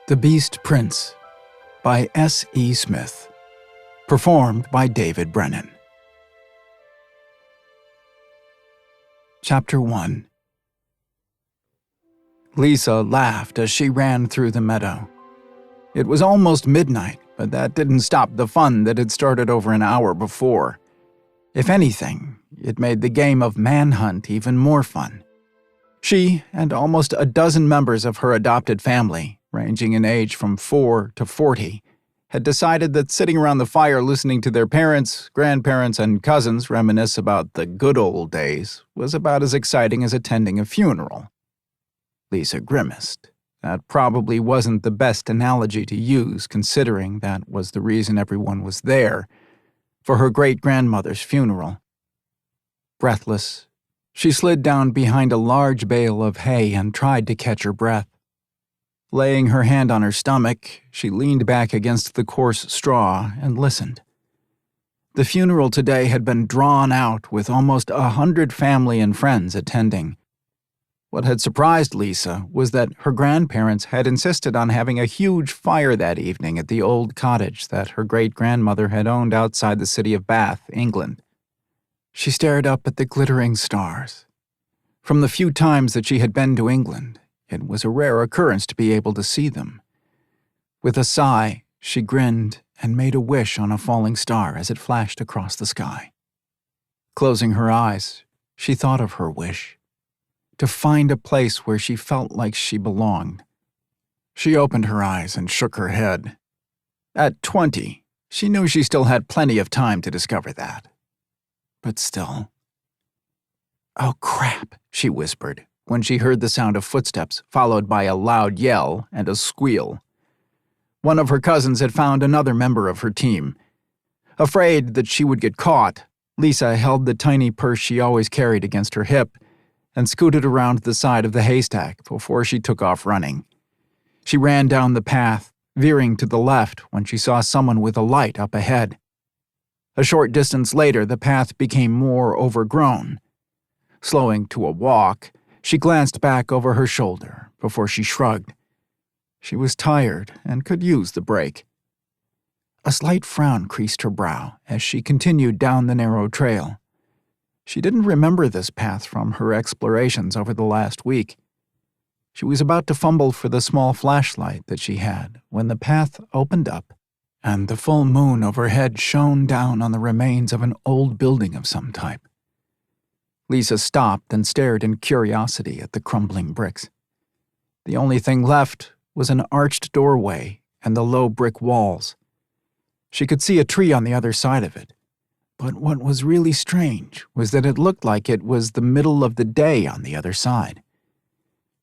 The Beast Prince by S. E. Smith. Performed by David Brennan. Chapter 1. Lisa laughed as she ran through the meadow. It was almost midnight, but that didn't stop the fun that had started over an hour before. If anything, it made the game of manhunt even more fun. She and almost a dozen members of her adopted family, ranging in age from 4 to 40, had decided that sitting around the fire listening to their parents, grandparents, and cousins reminisce about the good old days was about as exciting as attending a funeral. Lisa grimaced. That probably wasn't the best analogy to use, considering that was the reason everyone was there, for her great-grandmother's funeral. Breathless, she slid down behind a large bale of hay and tried to catch her breath. Laying her hand on her stomach, she leaned back against the coarse straw and listened. The funeral today had been drawn out with almost 100 family and friends attending. What had surprised Lisa was that her grandparents had insisted on having a huge fire that evening at the old cottage that her great-grandmother had owned outside the city of Bath, England. She stared up at the glittering stars. From the few times that she had been to England, it was a rare occurrence to be able to see them. With a sigh, she grinned and made a wish on a falling star as it flashed across the sky. Closing her eyes, she thought of her wish: to find a place where she felt like she belonged. She opened her eyes and shook her head. At 20, she knew she still had plenty of time to discover that. But still. "Oh, crap," she whispered, when she heard the sound of footsteps, followed by a loud yell and a squeal. One of her cousins had found another member of her team. Afraid that she would get caught, Lisa held the tiny purse she always carried against her hip and scooted around the side of the haystack before she took off running. She ran down the path, veering to the left when she saw someone with a light up ahead. A short distance later, the path became more overgrown. Slowing to a walk, she glanced back over her shoulder before she shrugged. She was tired and could use the break. A slight frown creased her brow as she continued down the narrow trail. She didn't remember this path from her explorations over the last week. She was about to fumble for the small flashlight that she had when the path opened up and the full moon overhead shone down on the remains of an old building of some type. Lisa stopped and stared in curiosity at the crumbling bricks. The only thing left was an arched doorway and the low brick walls. She could see a tree on the other side of it, but what was really strange was that it looked like it was the middle of the day on the other side.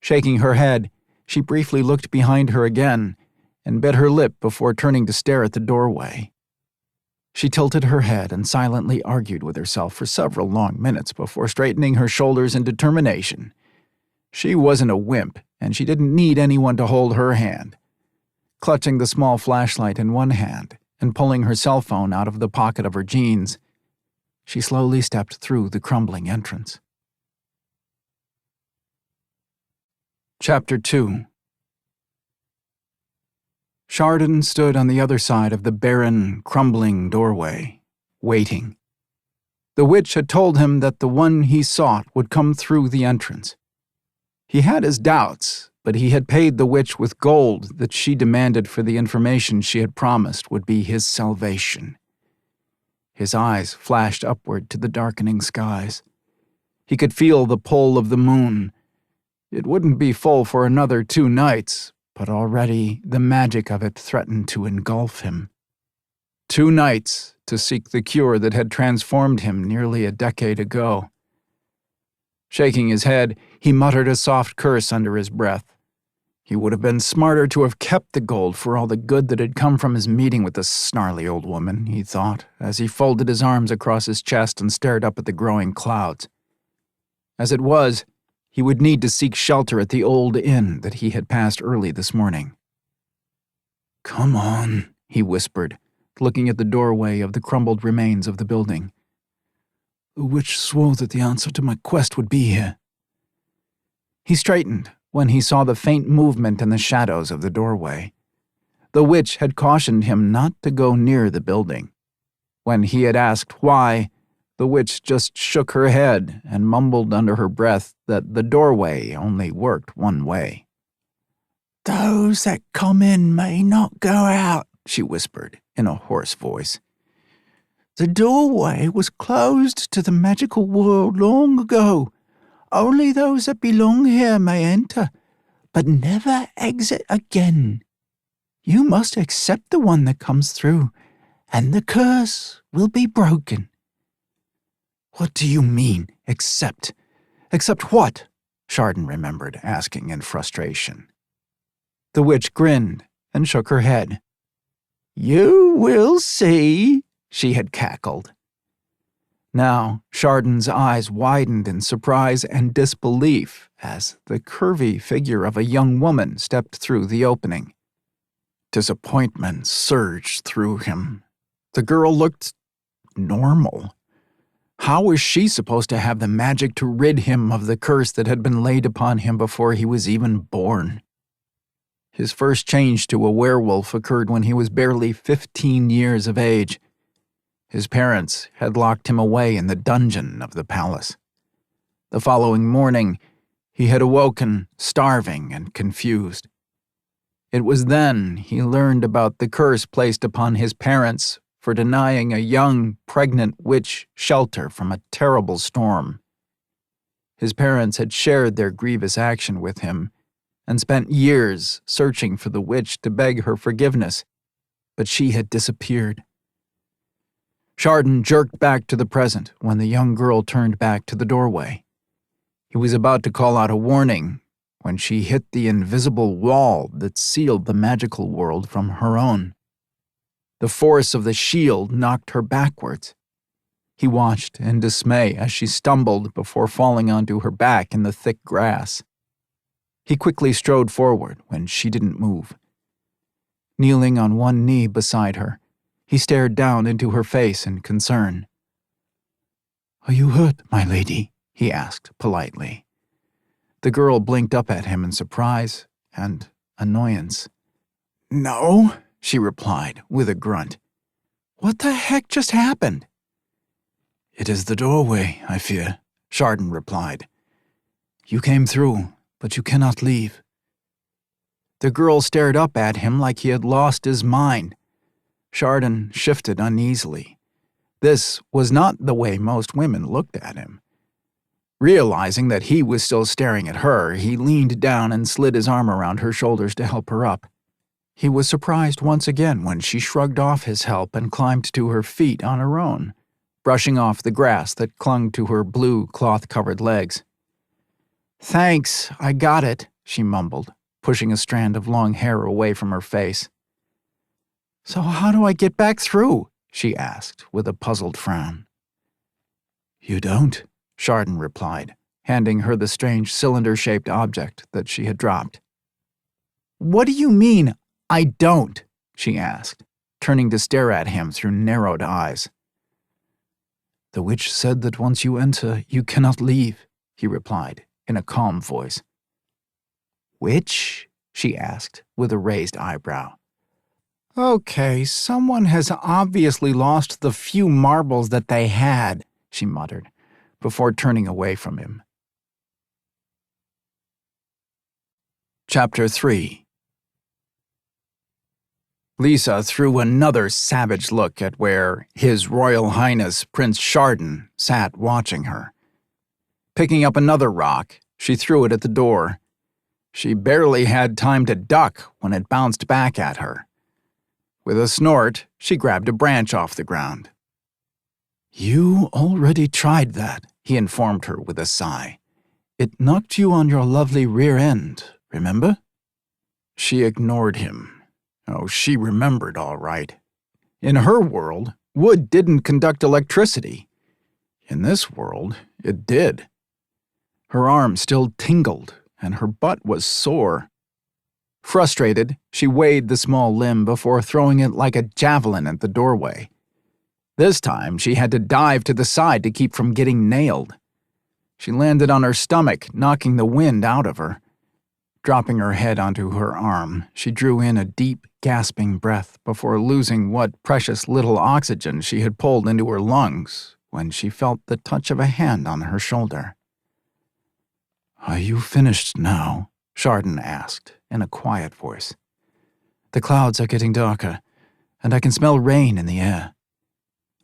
Shaking her head, she briefly looked behind her again and bit her lip before turning to stare at the doorway. She tilted her head and silently argued with herself for several long minutes before straightening her shoulders in determination. She wasn't a wimp, and she didn't need anyone to hold her hand. Clutching the small flashlight in one hand and pulling her cell phone out of the pocket of her jeans, she slowly stepped through the crumbling entrance. Chapter 2. Chardon stood on the other side of the barren, crumbling doorway, waiting. The witch had told him that the one he sought would come through the entrance. He had his doubts, but he had paid the witch with gold that she demanded for the information she had promised would be his salvation. His eyes flashed upward to the darkening skies. He could feel the pull of the moon. It wouldn't be full for another 2 nights, but already the magic of it threatened to engulf him. 2 nights to seek the cure that had transformed him nearly a decade ago. Shaking his head, he muttered a soft curse under his breath. He would have been smarter to have kept the gold for all the good that had come from his meeting with the snarly old woman, he thought, as he folded his arms across his chest and stared up at the growing clouds. As it was, he would need to seek shelter at the old inn that he had passed early this morning. "Come on," he whispered, looking at the doorway of the crumbled remains of the building. "The witch swore that the answer to my quest would be here." He straightened when he saw the faint movement in the shadows of the doorway. The witch had cautioned him not to go near the building. When he had asked why, the witch just shook her head and mumbled under her breath that the doorway only worked one way. "Those that come in may not go out," she whispered in a hoarse voice. "The doorway was closed to the magical world long ago. Only those that belong here may enter, but never exit again. You must accept the one that comes through, and the curse will be broken." "What do you mean, accept? Accept what?" Chardon remembered asking in frustration. The witch grinned and shook her head. "You will see," she had cackled. Now, Chardon's eyes widened in surprise and disbelief as the curvy figure of a young woman stepped through the opening. Disappointment surged through him. The girl looked normal. How was she supposed to have the magic to rid him of the curse that had been laid upon him before he was even born? His first change to a werewolf occurred when he was barely 15 years of age. His parents had locked him away in the dungeon of the palace. The following morning, he had awoken starving and confused. It was then he learned about the curse placed upon his parents for denying a young, pregnant witch shelter from a terrible storm. His parents had shared their grievous action with him and spent years searching for the witch to beg her forgiveness, but she had disappeared. Chardon jerked back to the present when the young girl turned back to the doorway. He was about to call out a warning when she hit the invisible wall that sealed the magical world from her own. The force of the shield knocked her backwards. He watched in dismay as she stumbled before falling onto her back in the thick grass. He quickly strode forward when she didn't move. Kneeling on one knee beside her, he stared down into her face in concern. "Are you hurt, my lady?" he asked politely. The girl blinked up at him in surprise and annoyance. "No," she replied with a grunt. "What the heck just happened?" "It is the doorway, I fear," Chardon replied. "You came through, but you cannot leave." The girl stared up at him like he had lost his mind. Chardon shifted uneasily. This was not the way most women looked at him. Realizing that he was still staring at her, he leaned down and slid his arm around her shoulders to help her up. He was surprised once again when she shrugged off his help and climbed to her feet on her own, brushing off the grass that clung to her blue cloth-covered legs. "Thanks, I got it," she mumbled, pushing a strand of long hair away from her face. "So how do I get back through?" she asked with a puzzled frown. "You don't," Chardon replied, handing her the strange cylinder-shaped object that she had dropped. "What do you mean, I don't?" she asked, turning to stare at him through narrowed eyes. "The witch said that once you enter, you cannot leave," he replied in a calm voice. "Witch?" she asked with a raised eyebrow. "Okay, someone has obviously lost the few marbles that they had," she muttered, before turning away from him. Chapter 3. Lisa threw another savage look at where His Royal Highness Prince Chardon sat watching her. Picking up another rock, she threw it at the door. She barely had time to duck when it bounced back at her. With a snort, she grabbed a branch off the ground. "You already tried that," he informed her with a sigh. "It knocked you on your lovely rear end, remember?" She ignored him. Oh, she remembered all right. In her world, wood didn't conduct electricity. In this world, it did. Her arm still tingled, and her butt was sore. Frustrated, she weighed the small limb before throwing it like a javelin at the doorway. This time, she had to dive to the side to keep from getting nailed. She landed on her stomach, knocking the wind out of her. Dropping her head onto her arm, she drew in a deep, gasping breath before losing what precious little oxygen she had pulled into her lungs when she felt the touch of a hand on her shoulder. "Are you finished now?" Chardon asked in a quiet voice. "The clouds are getting darker, and I can smell rain in the air."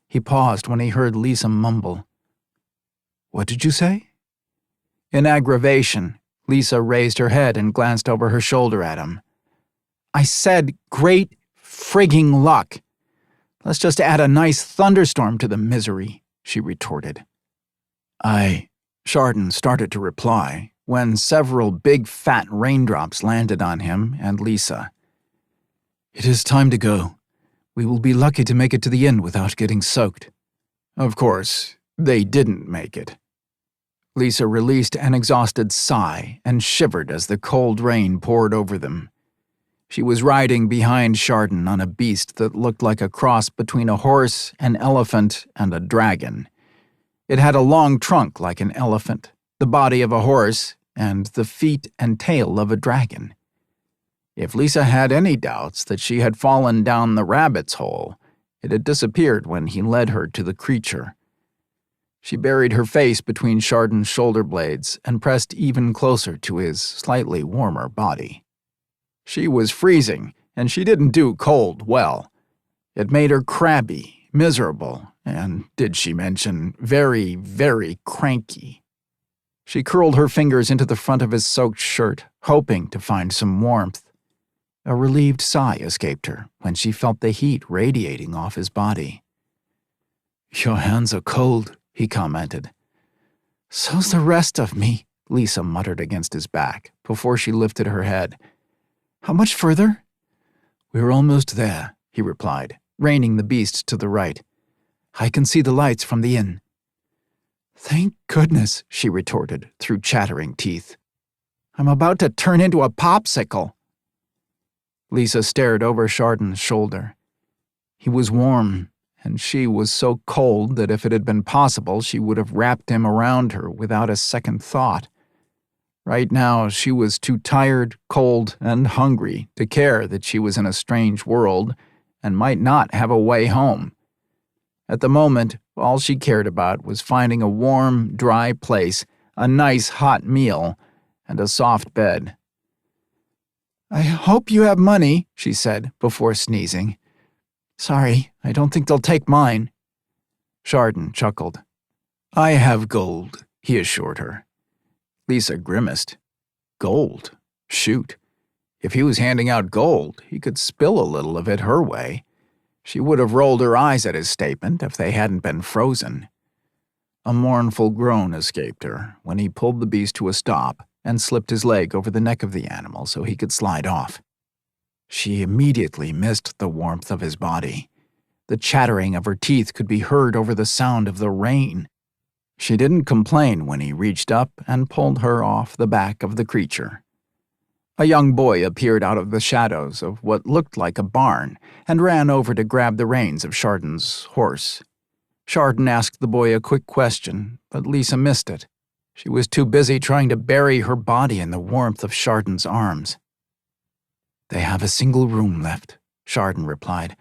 He paused when he heard Lisa mumble, "What did you say?" In aggravation, Lisa raised her head and glanced over her shoulder at him. "I said great frigging luck. Let's just add a nice thunderstorm to the misery," she retorted. Chardon started to reply when several big fat raindrops landed on him and Lisa. "It is time to go. We will be lucky to make it to the inn without getting soaked." Of course, they didn't make it. Lisa released an exhausted sigh and shivered as the cold rain poured over them. She was riding behind Chardon on a beast that looked like a cross between a horse, an elephant, and a dragon. It had a long trunk like an elephant, the body of a horse, and the feet and tail of a dragon. If Lisa had any doubts that she had fallen down the rabbit's hole, it had disappeared when he led her to the creature. She buried her face between Chardon's shoulder blades and pressed even closer to his slightly warmer body. She was freezing, and she didn't do cold well. It made her crabby, miserable, and, did she mention, very, very cranky. She curled her fingers into the front of his soaked shirt, hoping to find some warmth. A relieved sigh escaped her when she felt the heat radiating off his body. "Your hands are cold," he commented. "So's the rest of me," Lisa muttered against his back before she lifted her head. "How much further?" "We're almost there," he replied, reining the beast to the right. "I can see the lights from the inn." "Thank goodness," she retorted through chattering teeth. "I'm about to turn into a popsicle." Lisa stared over Chardon's shoulder. He was warm, and she was so cold that if it had been possible, she would have wrapped him around her without a second thought. Right now, she was too tired, cold, and hungry to care that she was in a strange world and might not have a way home. At the moment, all she cared about was finding a warm, dry place, a nice hot meal, and a soft bed. "I hope you have money," she said before sneezing. "Sorry, I don't think they'll take mine." Chardon chuckled. "I have gold," he assured her. Lisa grimaced. Gold? Shoot. If he was handing out gold, he could spill a little of it her way. She would have rolled her eyes at his statement if they hadn't been frozen. A mournful groan escaped her when he pulled the beast to a stop and slipped his leg over the neck of the animal so he could slide off. She immediately missed the warmth of his body. The chattering of her teeth could be heard over the sound of the rain. She didn't complain when he reached up and pulled her off the back of the creature. A young boy appeared out of the shadows of what looked like a barn and ran over to grab the reins of Chardon's horse. Chardon asked the boy a quick question, but Lisa missed it. She was too busy trying to bury her body in the warmth of Chardon's arms. "They have a single room left," Chardon replied.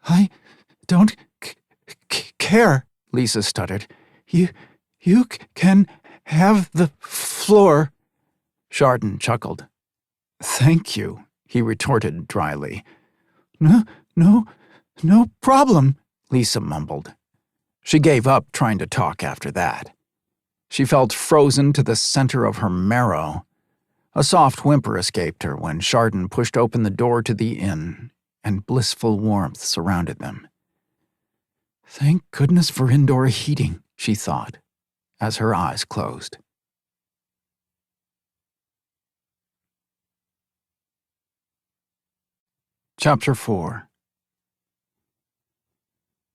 "I don't care," Lisa stuttered. You can have the floor." Chardon chuckled. "Thank you," he retorted dryly. No problem," Lisa mumbled. She gave up trying to talk after that. She felt frozen to the center of her marrow. A soft whimper escaped her when Chardon pushed open the door to the inn, and blissful warmth surrounded them. "Thank goodness for indoor heating," she thought, as her eyes closed. Chapter 4.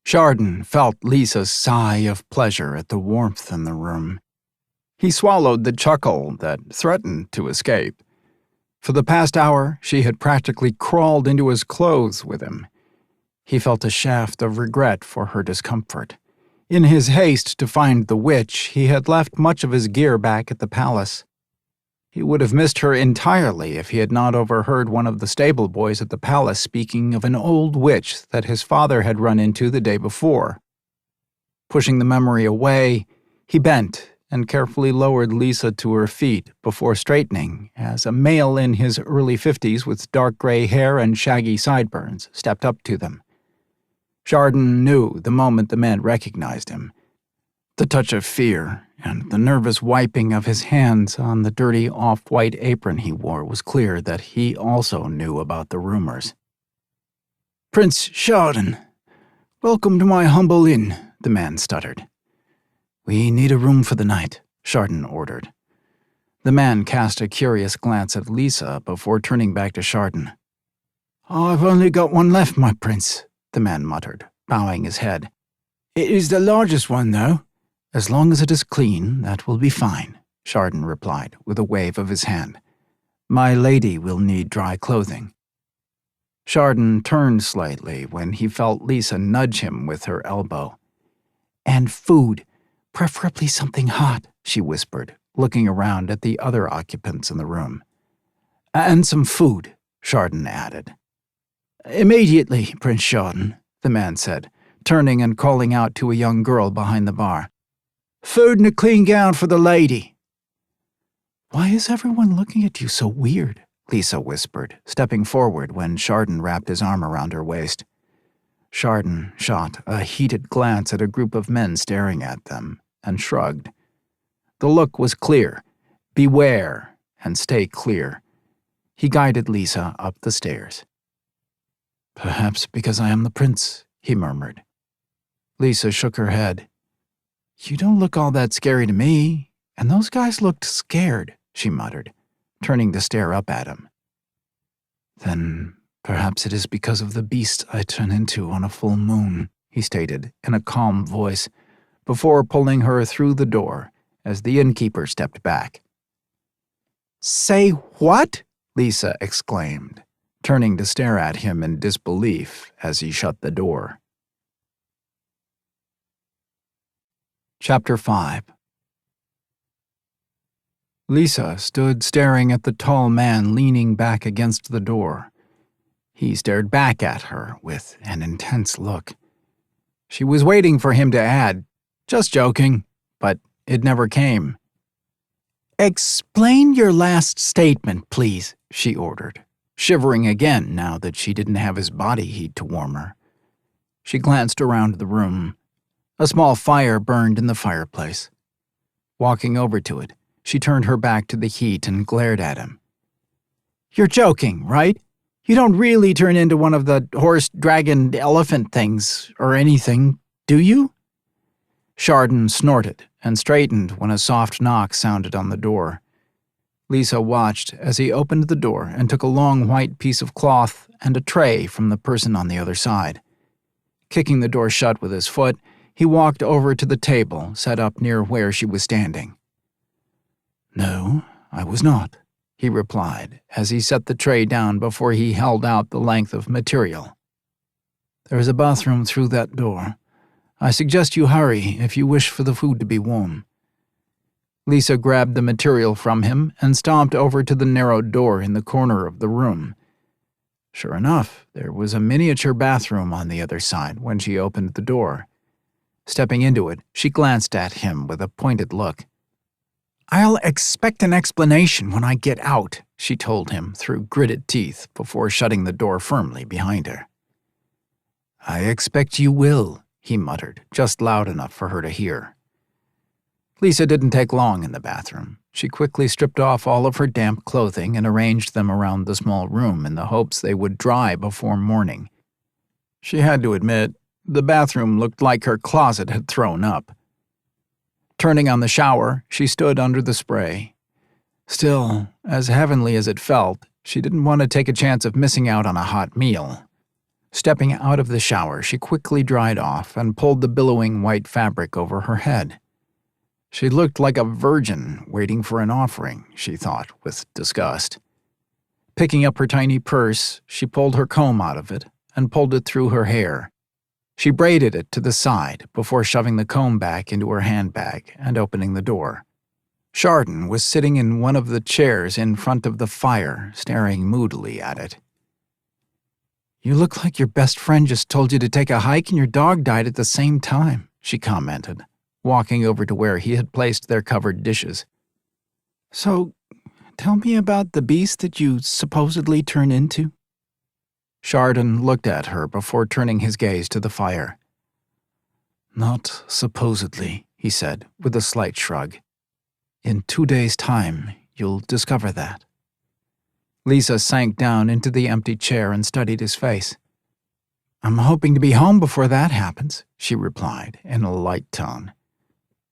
Chardon felt Lisa's sigh of pleasure at the warmth in the room. He swallowed the chuckle that threatened to escape. For the past hour, she had practically crawled into his clothes with him. He felt a shaft of regret for her discomfort. In his haste to find the witch, he had left much of his gear back at the palace. He would have missed her entirely if he had not overheard one of the stable boys at the palace speaking of an old witch that his father had run into the day before. Pushing the memory away, he bent and carefully lowered Lisa to her feet before straightening as a male in his early 50s with dark gray hair and shaggy sideburns stepped up to them. Chardon knew the moment the man recognized him. The touch of fear and the nervous wiping of his hands on the dirty off-white apron he wore was clear that he also knew about the rumors. "Prince Chardon, welcome to my humble inn," the man stuttered. "We need a room for the night," Chardon ordered. The man cast a curious glance at Lisa before turning back to Chardon. "I've only got one left, my prince," the man muttered, bowing his head. "It is the largest one, though." "As long as it is clean, that will be fine," Chardon replied with a wave of his hand. "My lady will need dry clothing." Chardon turned slightly when he felt Lisa nudge him with her elbow. "And food, preferably something hot," she whispered, looking around at the other occupants in the room. "And some food," Chardon added. "Immediately, Prince Chardon," the man said, turning and calling out to a young girl behind the bar. "Food and a clean gown for the lady." "Why is everyone looking at you so weird?" Lisa whispered, stepping forward when Chardon wrapped his arm around her waist. Chardon shot a heated glance at a group of men staring at them and shrugged. The look was clear. Beware and stay clear. He guided Lisa up the stairs. "Perhaps because I am the prince," he murmured. Lisa shook her head. "You don't look all that scary to me, and those guys looked scared," she muttered, turning to stare up at him. "Then perhaps it is because of the beast I turn into on a full moon," he stated in a calm voice, before pulling her through the door as the innkeeper stepped back. "Say what?" Lisa exclaimed, turning to stare at him in disbelief as he shut the door. Chapter 5. Lisa stood staring at the tall man leaning back against the door. He stared back at her with an intense look. She was waiting for him to add, "Just joking," but it never came. "Explain your last statement, please," she ordered, shivering again now that she didn't have his body heat to warm her. She glanced around the room. A small fire burned in the fireplace. Walking over to it, she turned her back to the heat and glared at him. "You're joking, right? You don't really turn into one of the horse, dragon, elephant things or anything, do you?" Chardon snorted and straightened when a soft knock sounded on the door. Lisa watched as he opened the door and took a long white piece of cloth and a tray from the person on the other side. Kicking the door shut with his foot, he walked over to the table set up near where she was standing. "No, I was not," he replied as he set the tray down before he held out the length of material. "There is a bathroom through that door. I suggest you hurry if you wish for the food to be warm." Lisa grabbed the material from him and stomped over to the narrow door in the corner of the room. Sure enough, there was a miniature bathroom on the other side when she opened the door. Stepping into it, she glanced at him with a pointed look. "I'll expect an explanation when I get out," she told him through gritted teeth before shutting the door firmly behind her. "I expect you will," he muttered, just loud enough for her to hear. Lisa didn't take long in the bathroom. She quickly stripped off all of her damp clothing and arranged them around the small room in the hopes they would dry before morning. She had to admit, the bathroom looked like her closet had thrown up. Turning on the shower, she stood under the spray. Still, as heavenly as it felt, she didn't want to take a chance of missing out on a hot meal. Stepping out of the shower, she quickly dried off and pulled the billowing white fabric over her head. She looked like a virgin waiting for an offering, she thought with disgust. Picking up her tiny purse, she pulled her comb out of it and pulled it through her hair. She braided it to the side before shoving the comb back into her handbag and opening the door. Chardon was sitting in one of the chairs in front of the fire, staring moodily at it. "You look like your best friend just told you to take a hike and your dog died at the same time," she commented, walking over to where he had placed their covered dishes. "So, tell me about the beast that you supposedly turn into." Chardon looked at her before turning his gaze to the fire. "Not supposedly," he said, with a slight shrug. "In 2 days' time, you'll discover that." Lisa sank down into the empty chair and studied his face. "I'm hoping to be home before that happens," she replied in a light tone.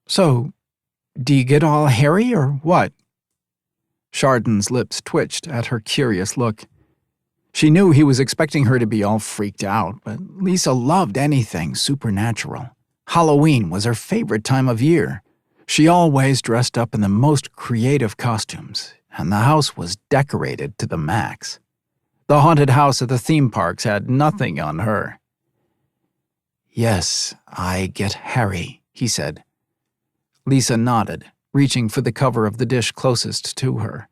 "So, do you get all hairy or what?" Chardon's lips twitched at her curious look. She knew he was expecting her to be all freaked out, but Lisa loved anything supernatural. Halloween was her favorite time of year. She always dressed up in the most creative costumes, and the house was decorated to the max. The haunted house at the theme parks had nothing on her. "Yes, I get hairy," he said. Lisa nodded, reaching for the cover of the dish closest to her.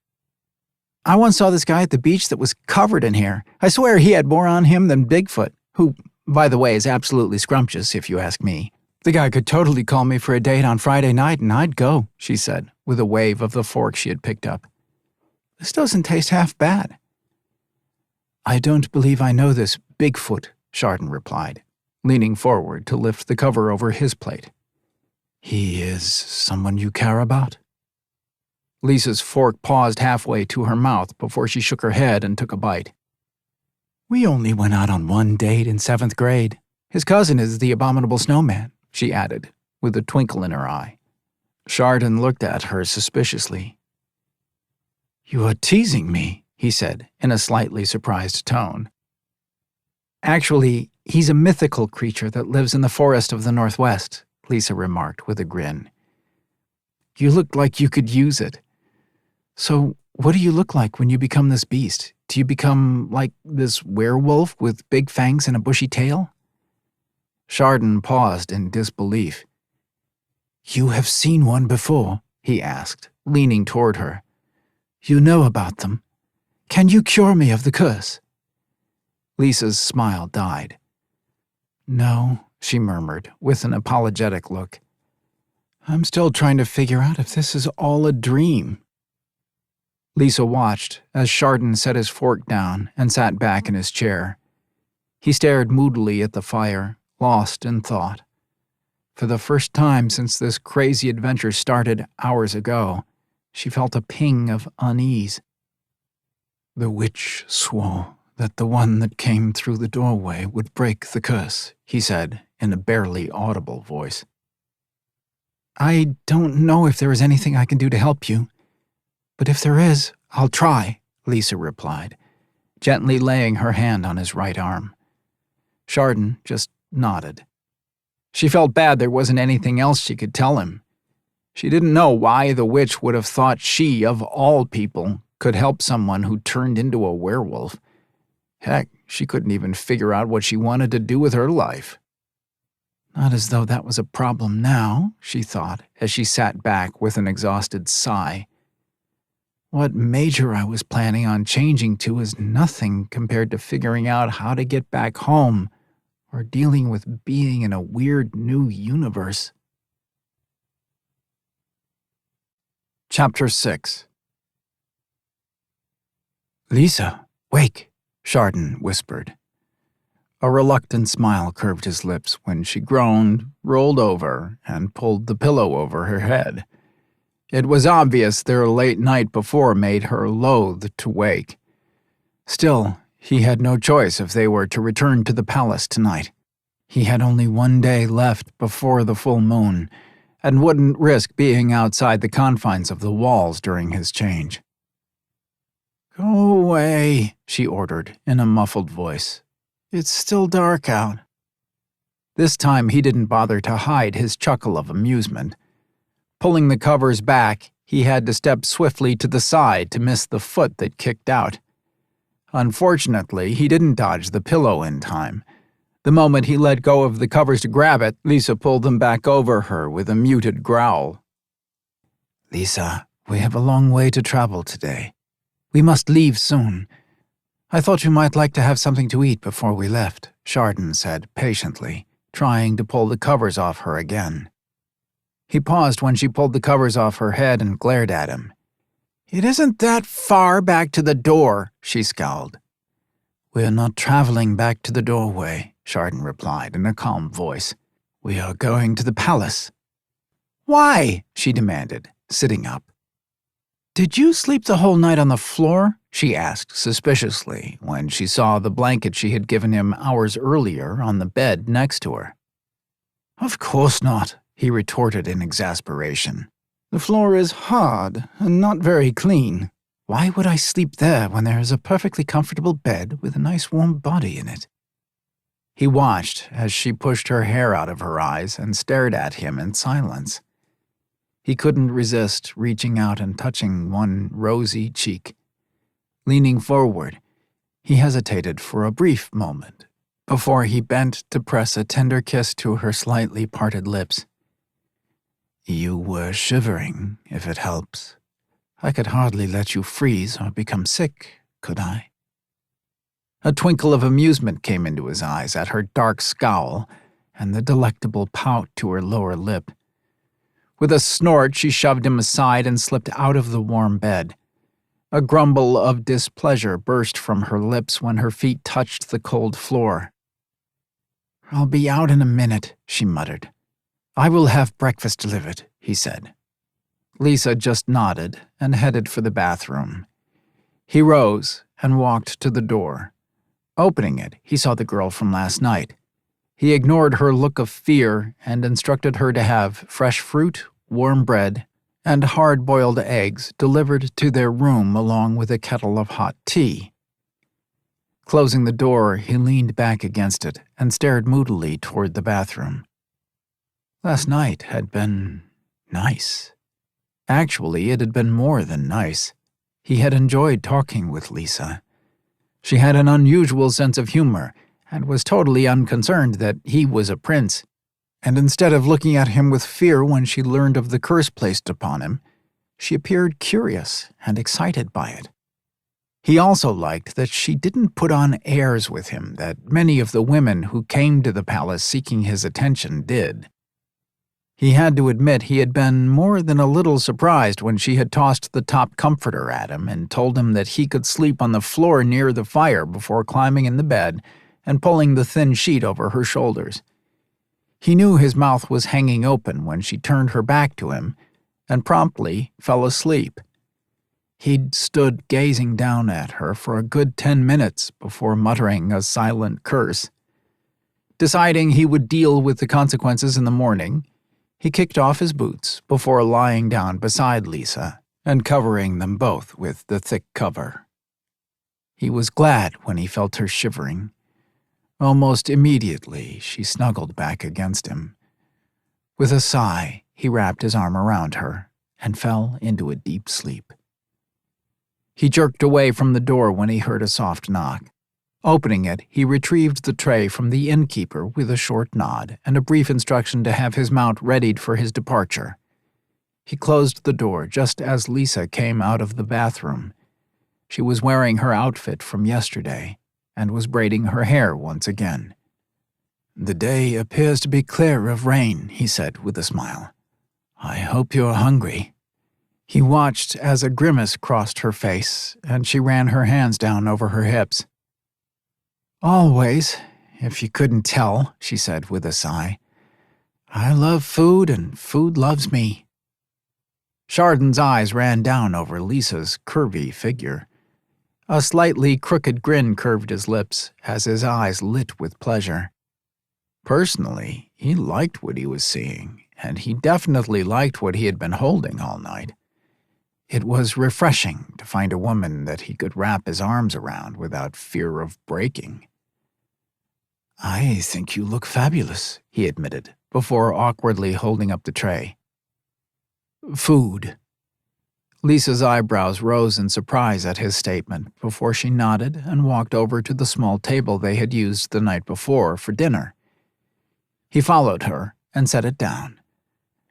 "I once saw this guy at the beach that was covered in hair. I swear he had more on him than Bigfoot, who, by the way, is absolutely scrumptious if you ask me. The guy could totally call me for a date on Friday night and I'd go," she said, with a wave of the fork she had picked up. "This doesn't taste half bad." "I don't believe I know this Bigfoot," Chardon replied, leaning forward to lift the cover over his plate. "He is someone you care about?" Lisa's fork paused halfway to her mouth before she shook her head and took a bite. "We only went out on one date in 7th grade. His cousin is the abominable snowman," she added, with a twinkle in her eye. Chardon looked at her suspiciously. "You are teasing me," he said, in a slightly surprised tone. "Actually, he's a mythical creature that lives in the forest of the Northwest," Lisa remarked with a grin. "You look like you could use it. So, what do you look like when you become this beast? Do you become like this werewolf with big fangs and a bushy tail?" Chardon paused in disbelief. "You have seen one before?" he asked, leaning toward her. "You know about them. Can you cure me of the curse?" Lisa's smile died. "No," she murmured, with an apologetic look. "I'm still trying to figure out if this is all a dream." Lisa watched as Chardon set his fork down and sat back in his chair. He stared moodily at the fire, lost in thought. For the first time since this crazy adventure started hours ago, she felt a ping of unease. "The witch swore that the one that came through the doorway would break the curse," he said in a barely audible voice. "I don't know if there is anything I can do to help you, but if there is, I'll try," Lisa replied, gently laying her hand on his right arm. Chardon just nodded. She felt bad there wasn't anything else she could tell him. She didn't know why the witch would have thought she, of all people, could help someone who turned into a werewolf. Heck, she couldn't even figure out what she wanted to do with her life. Not as though that was a problem now, she thought, as she sat back with an exhausted sigh. What major I was planning on changing to is nothing compared to figuring out how to get back home or dealing with being in a weird new universe. Chapter 6. "Lisa, wake," Chardon whispered. A reluctant smile curved his lips when she groaned, rolled over, and pulled the pillow over her head. It was obvious their late night before made her loath to wake. Still, he had no choice if they were to return to the palace tonight. He had only 1 day left before the full moon, and wouldn't risk being outside the confines of the walls during his change. "Go away," she ordered in a muffled voice. "It's still dark out." This time he didn't bother to hide his chuckle of amusement. Pulling the covers back, he had to step swiftly to the side to miss the foot that kicked out. Unfortunately, he didn't dodge the pillow in time. The moment he let go of the covers to grab it, Lisa pulled them back over her with a muted growl. "Lisa, we have a long way to travel today. We must leave soon. I thought you might like to have something to eat before we left," Chardon said patiently, trying to pull the covers off her again. He paused when she pulled the covers off her head and glared at him. "It isn't that far back to the door," she scowled. "We're not traveling back to the doorway," Chardon replied in a calm voice. "We are going to the palace." "Why?" she demanded, sitting up. "Did you sleep the whole night on the floor?" she asked suspiciously when she saw the blanket she had given him hours earlier on the bed next to her. "Of course not," he retorted in exasperation. "The floor is hard and not very clean. Why would I sleep there when there is a perfectly comfortable bed with a nice warm body in it?" He watched as she pushed her hair out of her eyes and stared at him in silence. He couldn't resist reaching out and touching one rosy cheek. Leaning forward, he hesitated for a brief moment before he bent to press a tender kiss to her slightly parted lips. "You were shivering, if it helps. I could hardly let you freeze or become sick, could I?" A twinkle of amusement came into his eyes at her dark scowl and the delectable pout to her lower lip. With a snort, she shoved him aside and slipped out of the warm bed. A grumble of displeasure burst from her lips when her feet touched the cold floor. "I'll be out in a minute," she muttered. "I will have breakfast delivered," he said. Lisa just nodded and headed for the bathroom. He rose and walked to the door. Opening it, he saw the girl from last night. He ignored her look of fear and instructed her to have fresh fruit, warm bread, and hard-boiled eggs delivered to their room along with a kettle of hot tea. Closing the door, he leaned back against it and stared moodily toward the bathroom. Last night had been nice. Actually, it had been more than nice. He had enjoyed talking with Lisa. She had an unusual sense of humor and was totally unconcerned that he was a prince. And instead of looking at him with fear when she learned of the curse placed upon him, she appeared curious and excited by it. He also liked that she didn't put on airs with him that many of the women who came to the palace seeking his attention did. He had to admit he had been more than a little surprised when she had tossed the top comforter at him and told him that he could sleep on the floor near the fire before climbing in the bed and pulling the thin sheet over her shoulders. He knew his mouth was hanging open when she turned her back to him and promptly fell asleep. He'd stood gazing down at her for a good 10 minutes before muttering a silent curse. Deciding he would deal with the consequences in the morning, he kicked off his boots before lying down beside Lisa and covering them both with the thick cover. He was glad when he felt her shivering. Almost immediately, she snuggled back against him. With a sigh, he wrapped his arm around her and fell into a deep sleep. He jerked away from the door when he heard a soft knock. Opening it, he retrieved the tray from the innkeeper with a short nod and a brief instruction to have his mount readied for his departure. He closed the door just as Lisa came out of the bathroom. She was wearing her outfit from yesterday and was braiding her hair once again. "The day appears to be clear of rain," he said with a smile. "I hope you're hungry." He watched as a grimace crossed her face, and she ran her hands down over her hips. "Always, if you couldn't tell," she said with a sigh. "I love food, and food loves me." Chardon's eyes ran down over Lisa's curvy figure. A slightly crooked grin curved his lips as his eyes lit with pleasure. Personally, he liked what he was seeing, and he definitely liked what he had been holding all night. It was refreshing to find a woman that he could wrap his arms around without fear of breaking. "I think you look fabulous," he admitted, before awkwardly holding up the tray. "Food." Lisa's eyebrows rose in surprise at his statement before she nodded and walked over to the small table they had used the night before for dinner. He followed her and set it down.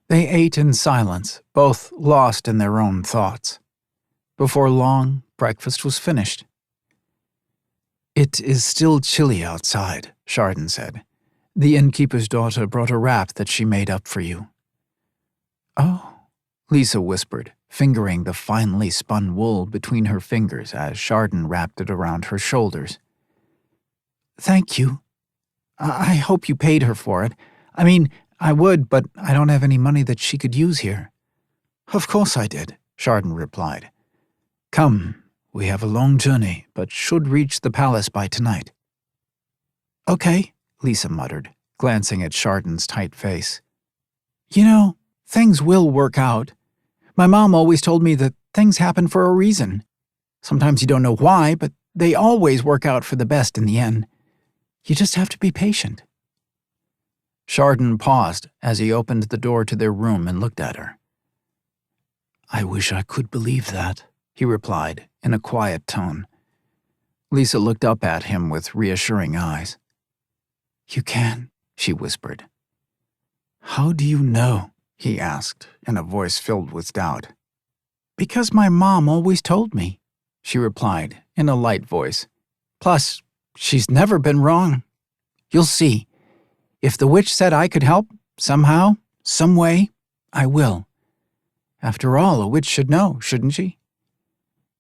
They ate in silence, both lost in their own thoughts. Before long, breakfast was finished. "It is still chilly outside," Chardon said. "The innkeeper's daughter brought a wrap that she made up for you." "Oh," Lisa whispered, fingering the finely spun wool between her fingers as Chardon wrapped it around her shoulders. "Thank you. I hope you paid her for it. I mean, I would, but I don't have any money that she could use here." "Of course I did," Chardon replied. "Come, we have a long journey, but should reach the palace by tonight." "Okay," Lisa muttered, glancing at Chardon's tight face. "You know, things will work out. My mom always told me that things happen for a reason. Sometimes you don't know why, but they always work out for the best in the end. You just have to be patient." Chardon paused as he opened the door to their room and looked at her. "I wish I could believe that," he replied in a quiet tone. Lisa looked up at him with reassuring eyes. "You can," she whispered. "How do you know?" he asked in a voice filled with doubt. "Because my mom always told me," she replied in a light voice. "Plus, she's never been wrong. You'll see. If the witch said I could help, somehow, some way, I will. After all, a witch should know, shouldn't she?"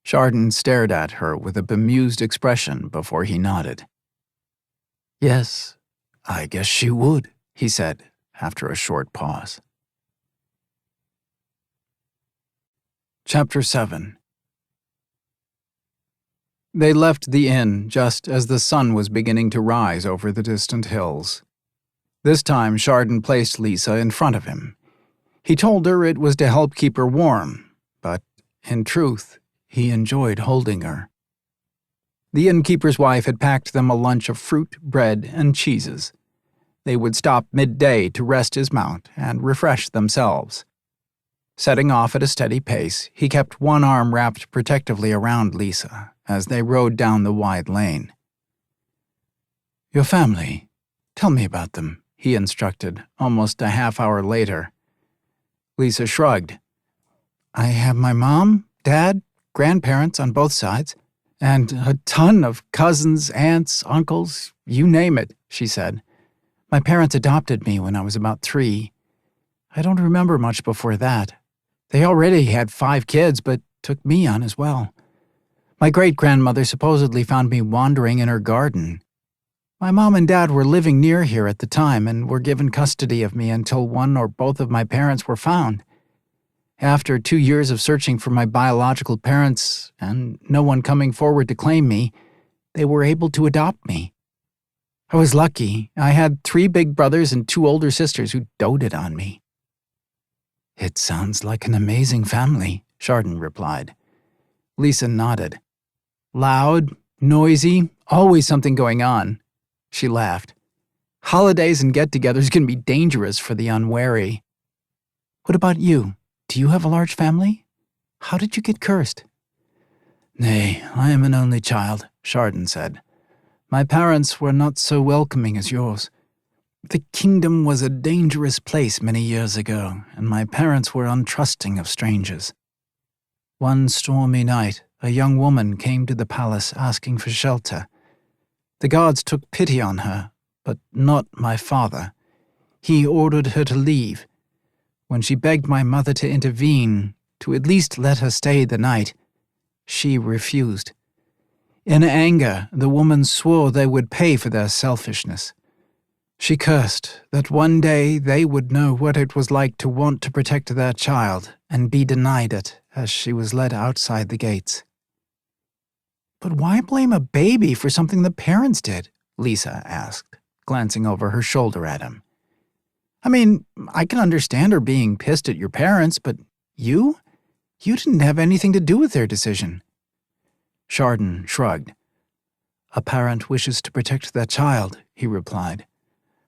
Chardon stared at her with a bemused expression before he nodded. "Yes, I guess she would," he said after a short pause. Chapter 7. They left the inn just as the sun was beginning to rise over the distant hills. This time Chardon placed Lisa in front of him. He told her it was to help keep her warm, but, in truth, he enjoyed holding her. The innkeeper's wife had packed them a lunch of fruit, bread, and cheeses. They would stop midday to rest his mount and refresh themselves. Setting off at a steady pace, he kept one arm wrapped protectively around Lisa as they rode down the wide lane. "Your family. Tell me about them," he instructed, almost a half-hour later. Lisa shrugged. "I have my mom, dad, grandparents on both sides, and a ton of cousins, aunts, uncles, you name it," she said. "My parents adopted me when I was about 3. I don't remember much before that. They already had 5 kids, but took me on as well. My great-grandmother supposedly found me wandering in her garden. My mom and dad were living near here at the time and were given custody of me until one or both of my parents were found. After 2 years of searching for my biological parents and no one coming forward to claim me, they were able to adopt me. I was lucky. I had 3 big brothers and 2 older sisters who doted on me." "It sounds like an amazing family," Chardon replied. Lisa nodded. "Loud, noisy, always something going on." She laughed. "Holidays and get-togethers can be dangerous for the unwary." "What about you? Do you have a large family? How did you get cursed?" "Nay, I am an only child," Chardon said. "My parents were not so welcoming as yours. The kingdom was a dangerous place many years ago, and my parents were untrusting of strangers. One stormy night, a young woman came to the palace asking for shelter. The guards took pity on her, but not my father. He ordered her to leave. When she begged my mother to intervene, to at least let her stay the night, she refused. In anger, the woman swore they would pay for their selfishness. She cursed that one day they would know what it was like to want to protect their child and be denied it as she was led outside the gates." "But why blame a baby for something the parents did?" Lisa asked, glancing over her shoulder at him. "I mean, I can understand her being pissed at your parents, but you? You didn't have anything to do with their decision." Chardon shrugged. "A parent wishes to protect their child," he replied.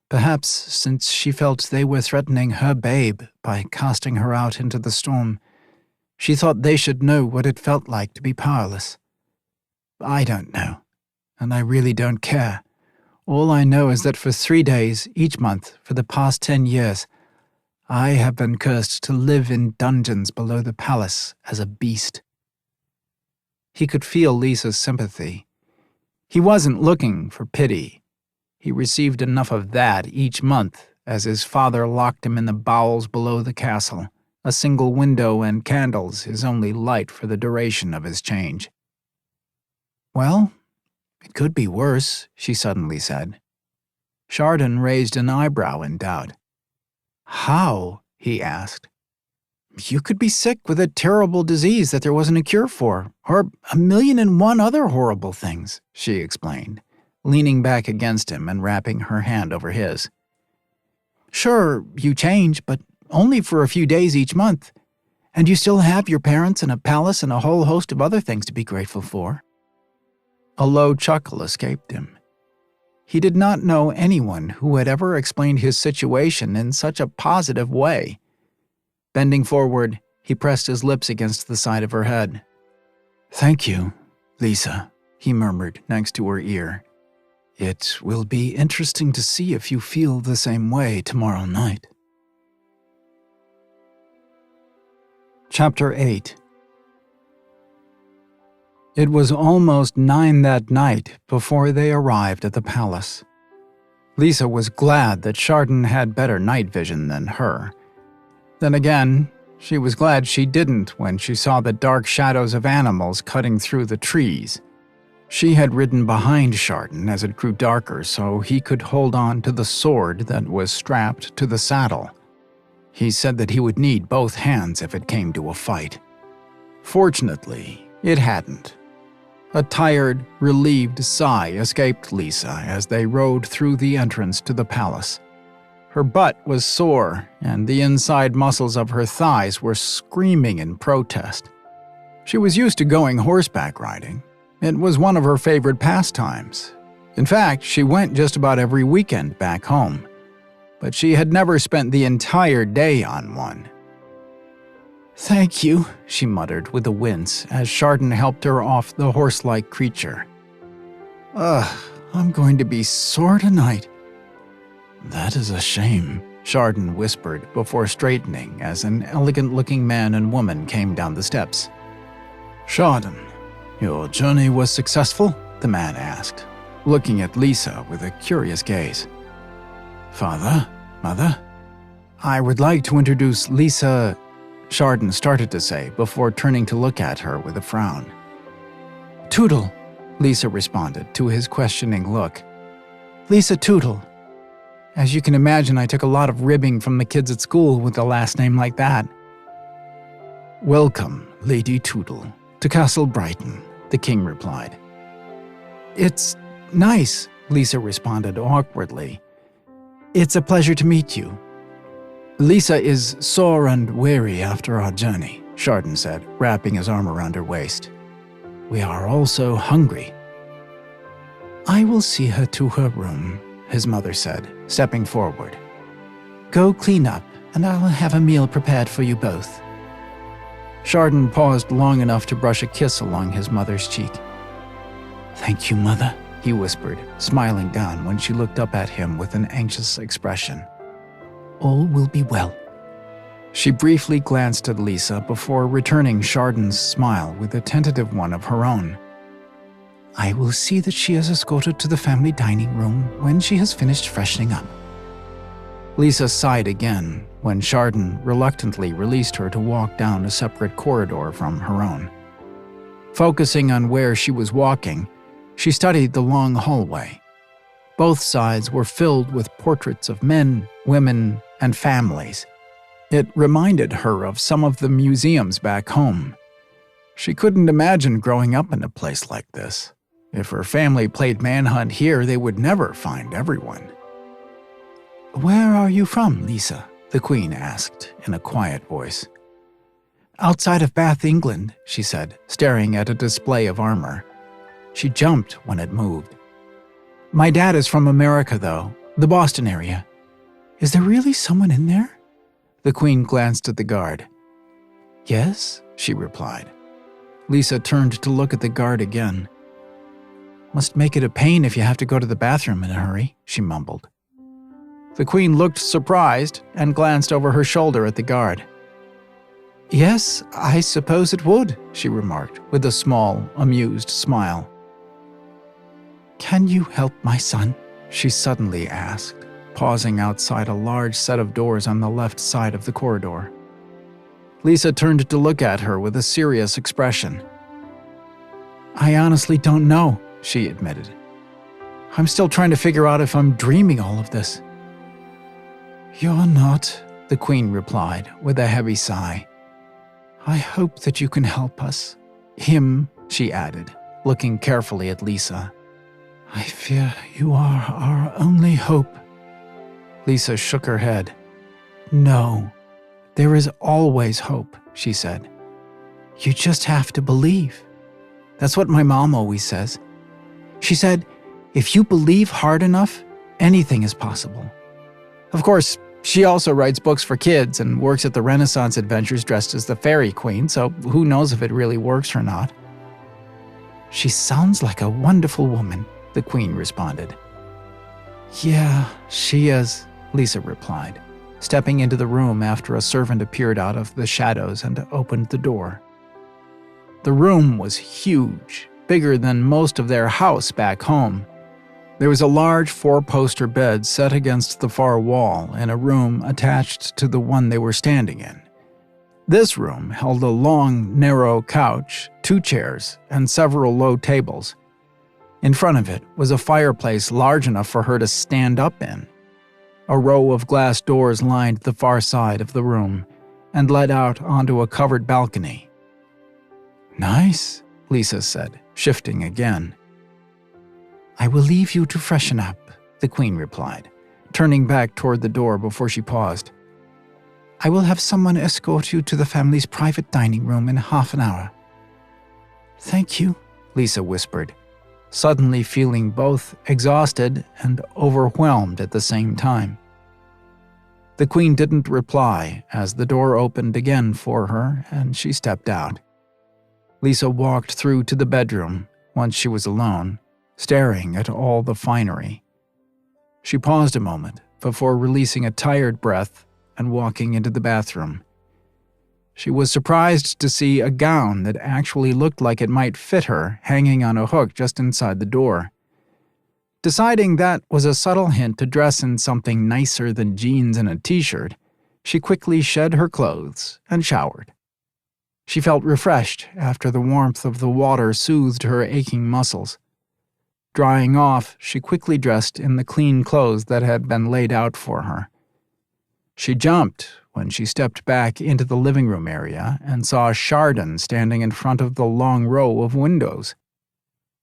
"Perhaps since she felt they were threatening her babe by casting her out into the storm, she thought they should know what it felt like to be powerless. I don't know, and I really don't care. All I know is that for 3 days each month for the past 10 years, I have been cursed to live in dungeons below the palace as a beast." He could feel Lisa's sympathy. He wasn't looking for pity. He received enough of that each month as his father locked him in the bowels below the castle, a single window and candles his only light for the duration of his change. "Well, it could be worse," she suddenly said. Chardon raised an eyebrow in doubt. "How?" he asked. "You could be sick with a terrible disease that there wasn't a cure for, or 1,000,001 other horrible things," she explained, leaning back against him and wrapping her hand over his. "Sure, you change, but only for a few days each month, and you still have your parents and a palace and a whole host of other things to be grateful for." A low chuckle escaped him. He did not know anyone who had ever explained his situation in such a positive way. Bending forward, he pressed his lips against the side of her head. "Thank you, Lisa," he murmured next to her ear. "It will be interesting to see if you feel the same way tomorrow night." Chapter 8. It was almost 9 that night before they arrived at the palace. Lisa was glad that Chardon had better night vision than her. Then again, she was glad she didn't when she saw the dark shadows of animals cutting through the trees. She had ridden behind Chardon as it grew darker so he could hold on to the sword that was strapped to the saddle. He said that he would need both hands if it came to a fight. Fortunately, it hadn't. A tired, relieved sigh escaped Lisa as they rode through the entrance to the palace. Her butt was sore, and the inside muscles of her thighs were screaming in protest. She was used to going horseback riding. It was one of her favorite pastimes. In fact, she went just about every weekend back home. But she had never spent the entire day on one. "Thank you," she muttered with a wince as Chardon helped her off the horse-like creature. I'm going to be sore tonight." "That is a shame," Chardon whispered before straightening as an elegant-looking man and woman came down the steps. "Chardon, your journey was successful?" the man asked, looking at Lisa with a curious gaze. "Father, Mother, I would like to introduce Lisa," Chardon started to say before turning to look at her with a frown. "Tootle," Lisa responded to his questioning look. "Lisa Tootle. As you can imagine, I took a lot of ribbing from the kids at school with a last name like that." "Welcome, Lady Tootle, to Castle Brighton," the king replied. "It's nice," Lisa responded awkwardly. "It's a pleasure to meet you." "Lisa is sore and weary after our journey," Chardon said, wrapping his arm around her waist. "We are also hungry." "I will see her to her room," his mother said, stepping forward. "Go clean up, and I'll have a meal prepared for you both." Chardon paused long enough to brush a kiss along his mother's cheek. "Thank you, Mother," he whispered, smiling down when she looked up at him with an anxious expression. "All will be well." She briefly glanced at Lisa before returning Chardon's smile with a tentative one of her own. "I will see that she is escorted to the family dining room when she has finished freshening up." Lisa sighed again when Chardon reluctantly released her to walk down a separate corridor from her own. Focusing on where she was walking, she studied the long hallway. Both sides were filled with portraits of men, women, and families. It reminded her of some of the museums back home. She couldn't imagine growing up in a place like this. If her family played manhunt here, they would never find everyone. "Where are you from, Lisa?" the Queen asked in a quiet voice. "Outside of Bath, England," she said, staring at a display of armor. She jumped when it moved. "My dad is from America, though, the Boston area. Is there really someone in there?" The Queen glanced at the guard. "Yes," she replied. Lisa turned to look at the guard again. "Must make it a pain if you have to go to the bathroom in a hurry," she mumbled. The Queen looked surprised and glanced over her shoulder at the guard. "Yes, I suppose it would," she remarked, with a small, amused smile. "Can you help my son?" she suddenly asked, pausing outside a large set of doors on the left side of the corridor. Lisa turned to look at her with a serious expression. "I honestly don't know," she admitted. "I'm still trying to figure out if I'm dreaming all of this." "You're not," the Queen replied with a heavy sigh. "I hope that you can help us. Him," she added, looking carefully at Lisa. "I fear you are our only hope." Lisa shook her head. "No, there is always hope," she said. "You just have to believe. That's what my mom always says. She said, if you believe hard enough, anything is possible. Of course, she also writes books for kids and works at the Renaissance Adventures dressed as the Fairy Queen, so who knows if it really works or not." "She sounds like a wonderful woman," the Queen responded. "Yeah, she is," Lisa replied, stepping into the room after a servant appeared out of the shadows and opened the door. The room was huge, bigger than most of their house back home. There was a large 4-poster bed set against the far wall in a room attached to the one they were standing in. This room held a long, narrow couch, 2 chairs, and several low tables. In front of it was a fireplace large enough for her to stand up in. A row of glass doors lined the far side of the room and led out onto a covered balcony. "Nice," Lisa said, shifting again. "I will leave you to freshen up," the Queen replied, turning back toward the door before she paused. "I will have someone escort you to the family's private dining room in half an hour." "Thank you," Lisa whispered, suddenly feeling both exhausted and overwhelmed at the same time. The Queen didn't reply as the door opened again for her and she stepped out. Lisa walked through to the bedroom once she was alone, staring at all the finery. She paused a moment before releasing a tired breath and walking into the bathroom. She was surprised to see a gown that actually looked like it might fit her hanging on a hook just inside the door. Deciding that was a subtle hint to dress in something nicer than jeans and a t-shirt, she quickly shed her clothes and showered. She felt refreshed after the warmth of the water soothed her aching muscles. Drying off, she quickly dressed in the clean clothes that had been laid out for her. She jumped when she stepped back into the living room area and saw Chardon standing in front of the long row of windows.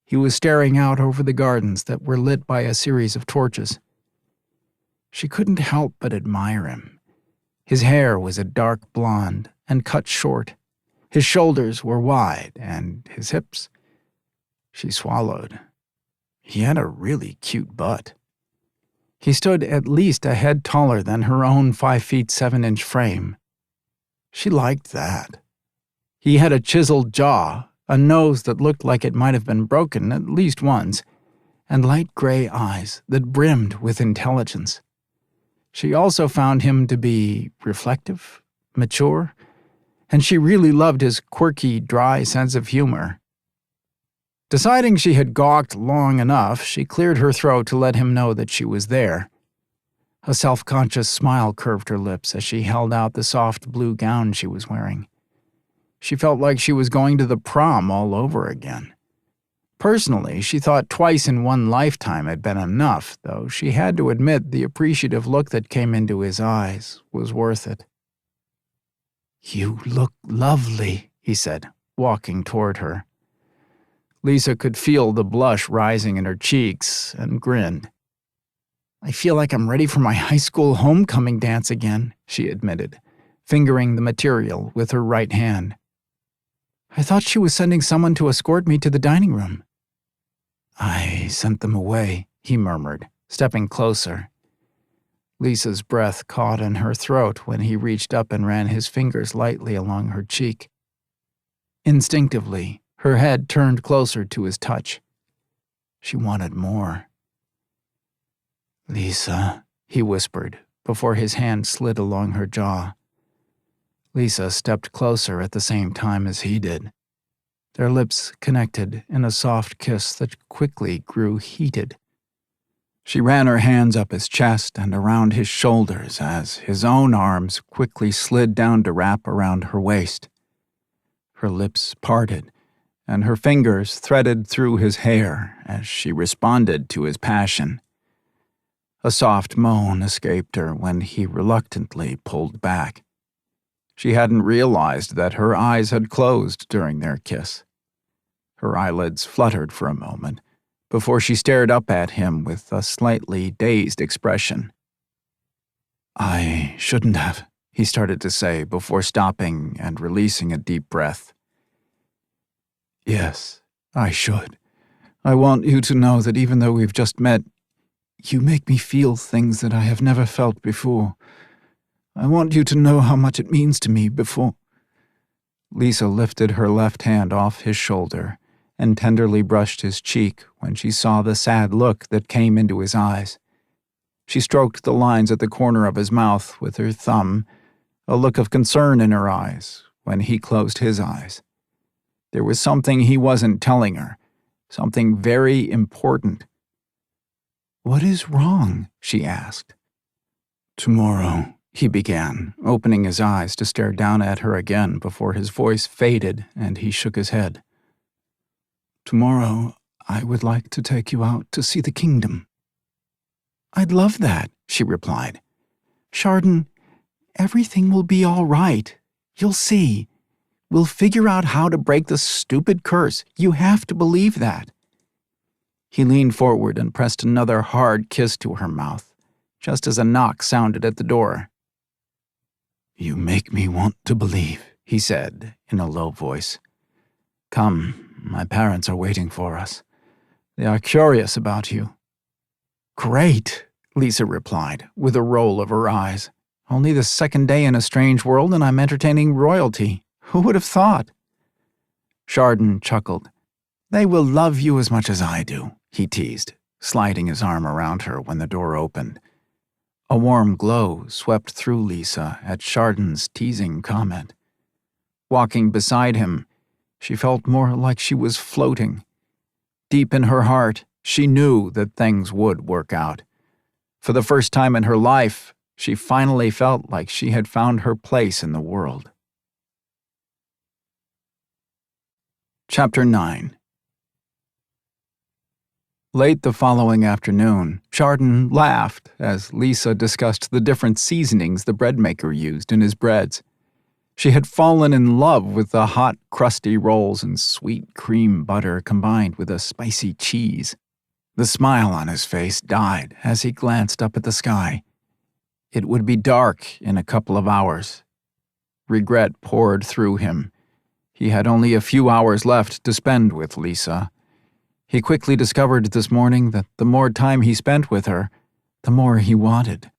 He was staring out over the gardens that were lit by a series of torches. She couldn't help but admire him. His hair was a dark blonde and cut short. His shoulders were wide, and his hips. She swallowed. He had a really cute butt. He stood at least a head taller than her own 5 feet 7 inch frame. She liked that. He had a chiseled jaw, a nose that looked like it might have been broken at least once, and light gray eyes that brimmed with intelligence. She also found him to be reflective, mature, and she really loved his quirky, dry sense of humor. Deciding she had gawked long enough, she cleared her throat to let him know that she was there. A self-conscious smile curved her lips as she held out the soft blue gown she was wearing. She felt like she was going to the prom all over again. Personally, she thought twice in one lifetime had been enough, though she had to admit the appreciative look that came into his eyes was worth it. "You look lovely," he said, walking toward her. Lisa could feel the blush rising in her cheeks and grinned. "I feel like I'm ready for my high school homecoming dance again," she admitted, fingering the material with her right hand. "I thought she was sending someone to escort me to the dining room." "I sent them away," he murmured, stepping closer. Lisa's breath caught in her throat when he reached up and ran his fingers lightly along her cheek. Instinctively, her head turned closer to his touch. She wanted more. "Lisa," he whispered, before his hand slid along her jaw. Lisa stepped closer at the same time as he did. Their lips connected in a soft kiss that quickly grew heated. She ran her hands up his chest and around his shoulders as his own arms quickly slid down to wrap around her waist. Her lips parted, and her fingers threaded through his hair as she responded to his passion. A soft moan escaped her when he reluctantly pulled back. She hadn't realized that her eyes had closed during their kiss. Her eyelids fluttered for a moment before she stared up at him with a slightly dazed expression. "I shouldn't have," he started to say before stopping and releasing a deep breath. "Yes, I should. I want you to know that even though we've just met, you make me feel things that I have never felt before. I want you to know how much it means to me before—" Lisa lifted her left hand off his shoulder and tenderly brushed his cheek when she saw the sad look that came into his eyes. She stroked the lines at the corner of his mouth with her thumb, a look of concern in her eyes when he closed his eyes. There was something he wasn't telling her, something very important. "What is wrong?" she asked. "Tomorrow," he began, opening his eyes to stare down at her again before his voice faded and he shook his head. "Tomorrow, I would like to take you out to see the kingdom." "I'd love that," she replied. "Chardon, everything will be all right. You'll see. We'll figure out how to break the stupid curse. You have to believe that." He leaned forward and pressed another hard kiss to her mouth, just as a knock sounded at the door. "You make me want to believe," he said in a low voice. "Come, my parents are waiting for us. They are curious about you." "Great," Lisa replied, with a roll of her eyes. "Only the second day in a strange world and I'm entertaining royalty. Who would have thought?" Chardon chuckled. "They will love you as much as I do," he teased, sliding his arm around her when the door opened. A warm glow swept through Lisa at Chardon's teasing comment. Walking beside him, she felt more like she was floating. Deep in her heart, she knew that things would work out. For the first time in her life, she finally felt like she had found her place in the world. Chapter 9. Late the following afternoon, Chardon laughed as Lisa discussed the different seasonings the bread maker used in his breads. She had fallen in love with the hot, crusty rolls and sweet cream butter combined with a spicy cheese. The smile on his face died as he glanced up at the sky. It would be dark in a couple of hours. Regret poured through him. He had only a few hours left to spend with Lisa. He quickly discovered this morning that the more time he spent with her, the more he wanted.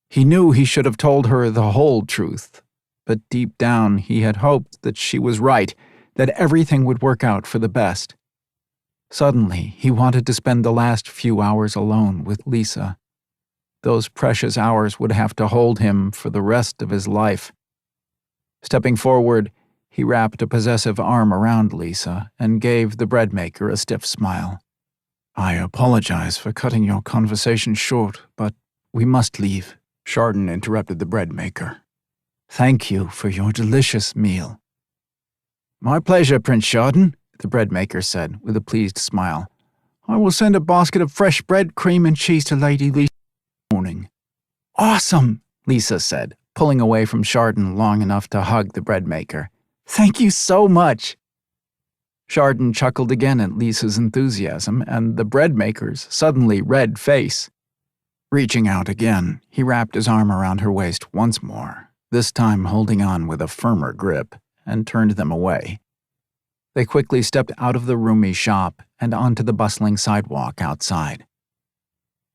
He knew he should have told her the whole truth, but deep down he had hoped that she was right, that everything would work out for the best. Suddenly, he wanted to spend the last few hours alone with Lisa. Those precious hours would have to hold him for the rest of his life. Stepping forward, he wrapped a possessive arm around Lisa and gave the bread maker a stiff smile. "I apologize for cutting your conversation short, but we must leave," Chardon interrupted the bread maker. "Thank you for your delicious meal." "My pleasure, Prince Chardon," the bread maker said with a pleased smile. "I will send a basket of fresh bread, cream, and cheese to Lady Lisa this morning." "Awesome," Lisa said, pulling away from Chardon long enough to hug the bread maker. "Thank you so much." Chardon chuckled again at Lisa's enthusiasm and the bread maker's suddenly red face. Reaching out again, he wrapped his arm around her waist once more, this time holding on with a firmer grip, and turned them away. They quickly stepped out of the roomy shop and onto the bustling sidewalk outside.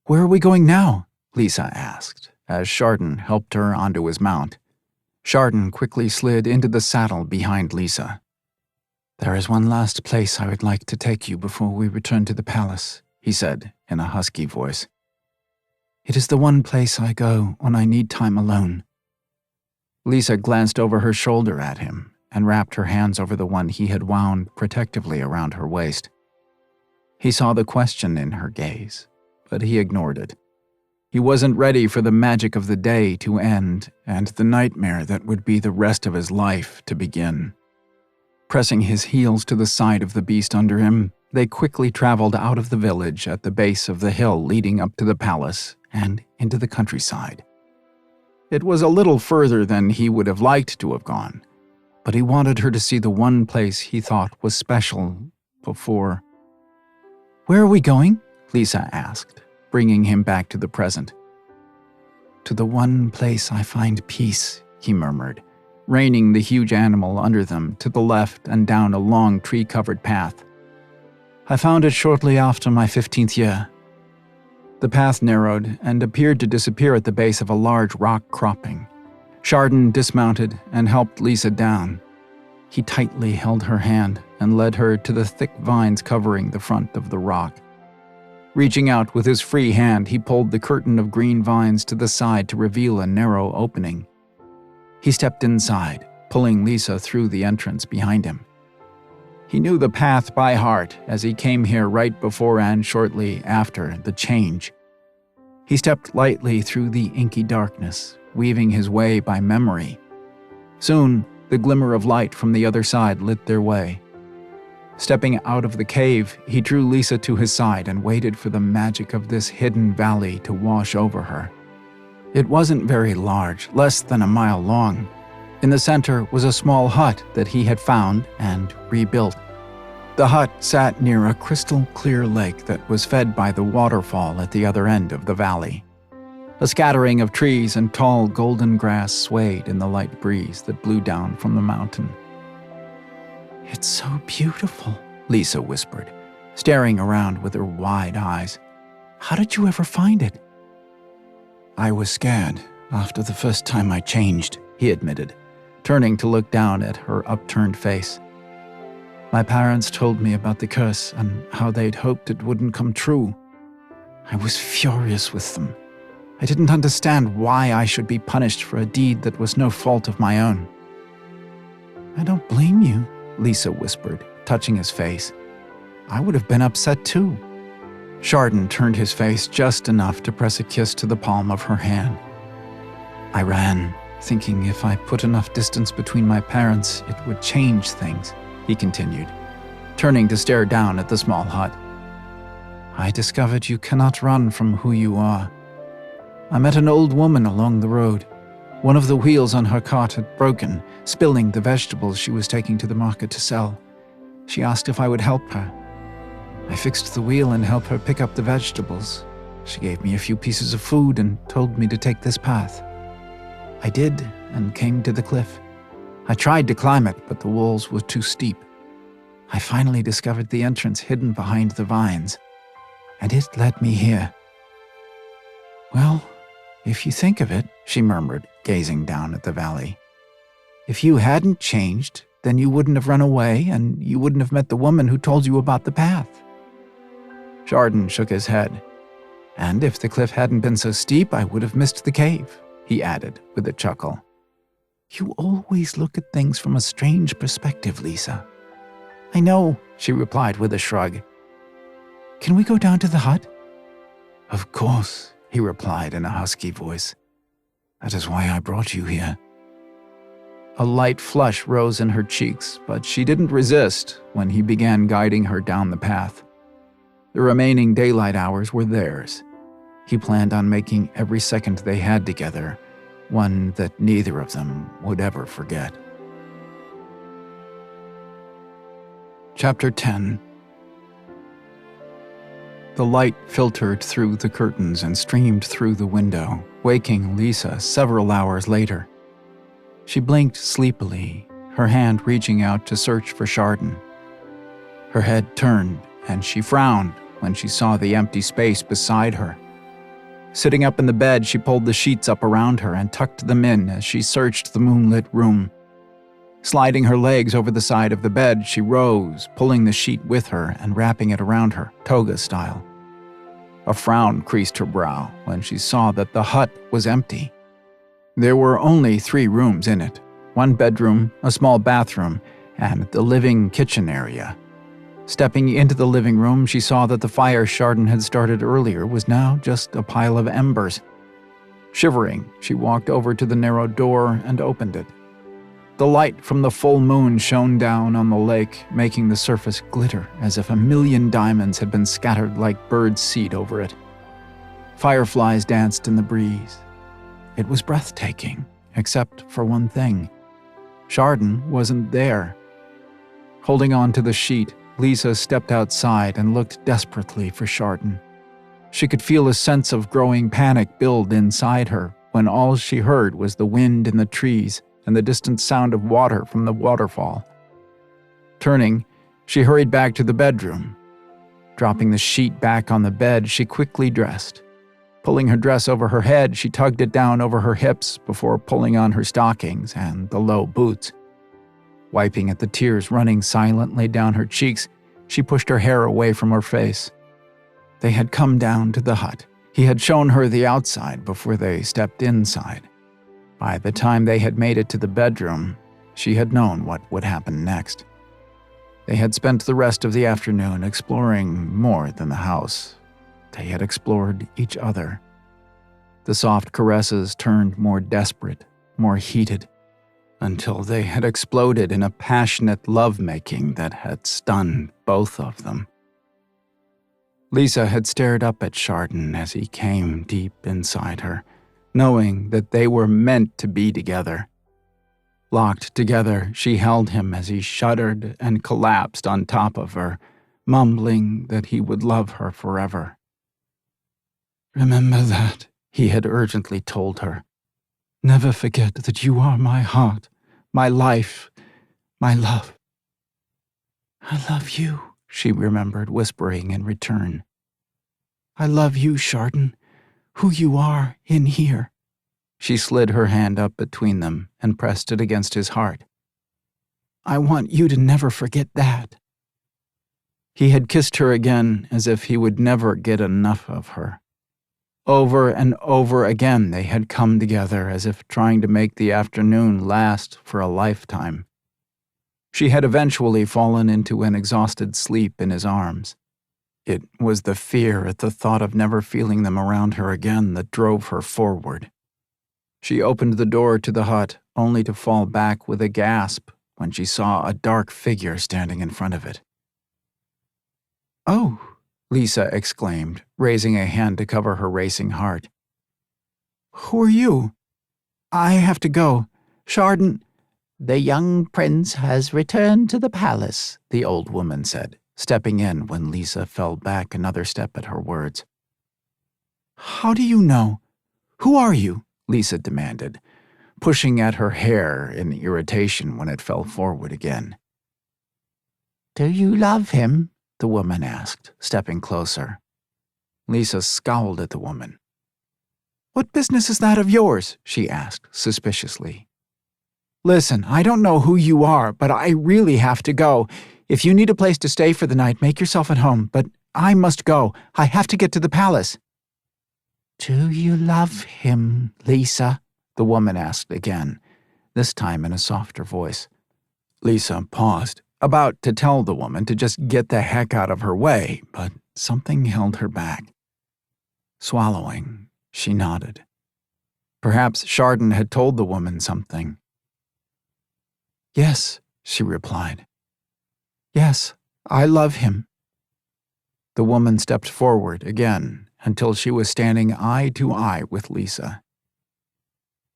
"Where are we going now?" Lisa asked, as Chardon helped her onto his mount. Chardon quickly slid into the saddle behind Lisa. "There is one last place I would like to take you before we return to the palace," he said in a husky voice. It is the one place I go when I need time alone. Lisa glanced over her shoulder at him and wrapped her hands over the one he had wound protectively around her waist. He saw the question in her gaze, but he ignored it. He wasn't ready for the magic of the day to end and the nightmare that would be the rest of his life to begin. Pressing his heels to the side of the beast under him, they quickly traveled out of the village at the base of the hill leading up to the palace and into the countryside. It was a little further than he would have liked to have gone, but he wanted her to see the one place he thought was special before. "Where are we going?" Lisa asked, bringing him back to the present. "To the one place I find peace," he murmured, reining the huge animal under them to the left and down a long tree-covered path. "I found it shortly after my 15th year." The path narrowed and appeared to disappear at the base of a large rock cropping. Chardon dismounted and helped Lisa down. He tightly held her hand and led her to the thick vines covering the front of the rock. Reaching out with his free hand, he pulled the curtain of green vines to the side to reveal a narrow opening. He stepped inside, pulling Lisa through the entrance behind him. He knew the path by heart as he came here right before and shortly after the change. He stepped lightly through the inky darkness, weaving his way by memory. Soon, the glimmer of light from the other side lit their way. Stepping out of the cave, he drew Lisa to his side and waited for the magic of this hidden valley to wash over her. It wasn't very large, less than a mile long. In the center was a small hut that he had found and rebuilt. The hut sat near a crystal-clear lake that was fed by the waterfall at the other end of the valley. A scattering of trees and tall golden grass swayed in the light breeze that blew down from the mountain. "It's so beautiful," Lisa whispered, staring around with her wide eyes. "How did you ever find it?" "I was scared after the first time I changed," he admitted, turning to look down at her upturned face. "My parents told me about the curse and how they'd hoped it wouldn't come true. I was furious with them. I didn't understand why I should be punished for a deed that was no fault of my own." "I don't blame you," Lisa whispered, touching his face. "I would have been upset too." Chardon turned his face just enough to press a kiss to the palm of her hand. "I ran, thinking if I put enough distance between my parents, it would change things," he continued, turning to stare down at the small hut. "I discovered you cannot run from who you are. I met an old woman along the road. One of the wheels on her cart had broken, spilling the vegetables she was taking to the market to sell. She asked if I would help her. I fixed the wheel and helped her pick up the vegetables. She gave me a few pieces of food and told me to take this path. I did and came to the cliff. I tried to climb it, but the walls were too steep. I finally discovered the entrance hidden behind the vines, and it led me here." "Well, if you think of it," she murmured, gazing down at the valley. "If you hadn't changed, then you wouldn't have run away and you wouldn't have met the woman who told you about the path." Chardon shook his head. "And if the cliff hadn't been so steep, I would have missed the cave," he added with a chuckle. "You always look at things from a strange perspective, Lisa." "I know," she replied with a shrug. "Can we go down to the hut?" "Of course," he replied in a husky voice. "That is why I brought you here." A light flush rose in her cheeks, but she didn't resist when he began guiding her down the path. The remaining daylight hours were theirs. He planned on making every second they had together one that neither of them would ever forget. Chapter 10. The light filtered through the curtains and streamed through the window, waking Lisa several hours later. She blinked sleepily, her hand reaching out to search for Chardon. Her head turned, and she frowned when she saw the empty space beside her. Sitting up in the bed, she pulled the sheets up around her and tucked them in as she searched the moonlit room. Sliding her legs over the side of the bed, she rose, pulling the sheet with her and wrapping it around her, toga style. A frown creased her brow when she saw that the hut was empty. There were only 3 rooms in it, 1 bedroom, a small bathroom, and the living kitchen area. Stepping into the living room, she saw that the fire Chardon had started earlier was now just a pile of embers. Shivering, she walked over to the narrow door and opened it. The light from the full moon shone down on the lake, making the surface glitter as if 1,000,000 diamonds had been scattered like bird seed over it. Fireflies danced in the breeze. It was breathtaking, except for one thing. Chardon wasn't there. Holding on to the sheet, Lisa stepped outside and looked desperately for Chardon. She could feel a sense of growing panic build inside her when all she heard was the wind in the trees and the distant sound of water from the waterfall. Turning, she hurried back to the bedroom. Dropping the sheet back on the bed, she quickly dressed. Pulling her dress over her head, she tugged it down over her hips before pulling on her stockings and the low boots. Wiping at the tears running silently down her cheeks, she pushed her hair away from her face. They had come down to the hut. He had shown her the outside before they stepped inside. By the time they had made it to the bedroom, she had known what would happen next. They had spent the rest of the afternoon exploring more than the house. They had explored each other. The soft caresses turned more desperate, more heated, until they had exploded in a passionate lovemaking that had stunned both of them. Lisa had stared up at Chardon as he came deep inside her, knowing that they were meant to be together. Locked together, she held him as he shuddered and collapsed on top of her, mumbling that he would love her forever. "Remember that," he had urgently told her. "Never forget that you are my heart, my life, my love." "I love you," she remembered, whispering in return. "I love you, Chardon, who you are in here." She slid her hand up between them and pressed it against his heart. "I want you to never forget that." He had kissed her again as if he would never get enough of her. Over and over again they had come together as if trying to make the afternoon last for a lifetime. She had eventually fallen into an exhausted sleep in his arms. It was the fear at the thought of never feeling them around her again that drove her forward. She opened the door to the hut, only to fall back with a gasp when she saw a dark figure standing in front of it. "Oh!" Lisa exclaimed, raising a hand to cover her racing heart. "Who are you? I have to go. Chardon—" "The young prince has returned to the palace," the old woman said, stepping in when Lisa fell back another step at her words. "How do you know? Who are you?" Lisa demanded, pushing at her hair in irritation when it fell forward again. "Do you love him?" the woman asked, stepping closer. Lisa scowled at the woman. "What business is that of yours?" she asked suspiciously. "Listen, I don't know who you are, but I really have to go. If you need a place to stay for the night, make yourself at home, but I must go. I have to get to the palace." "Do you love him, Lisa?" the woman asked again, this time in a softer voice. Lisa paused, about to tell the woman to just get the heck out of her way, but something held her back. Swallowing, she nodded. Perhaps Chardon had told the woman something. "Yes," she replied. "Yes, I love him." The woman stepped forward again until she was standing eye to eye with Lisa.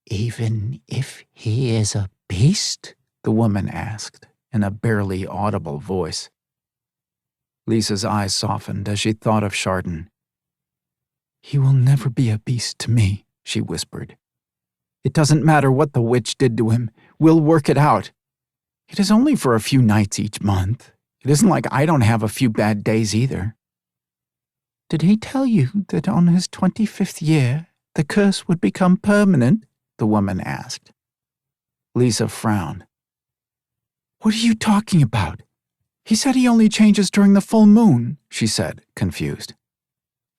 "Even if he is a beast?" the woman asked in a barely audible voice. Lisa's eyes softened as she thought of Chardon. "He will never be a beast to me," she whispered. "It doesn't matter what the witch did to him. We'll work it out. It is only for a few nights each month. It isn't like I don't have a few bad days either." "Did he tell you that on his 25th year the curse would become permanent?" the woman asked. Lisa frowned. "What are you talking about? He said he only changes during the full moon," she said, confused.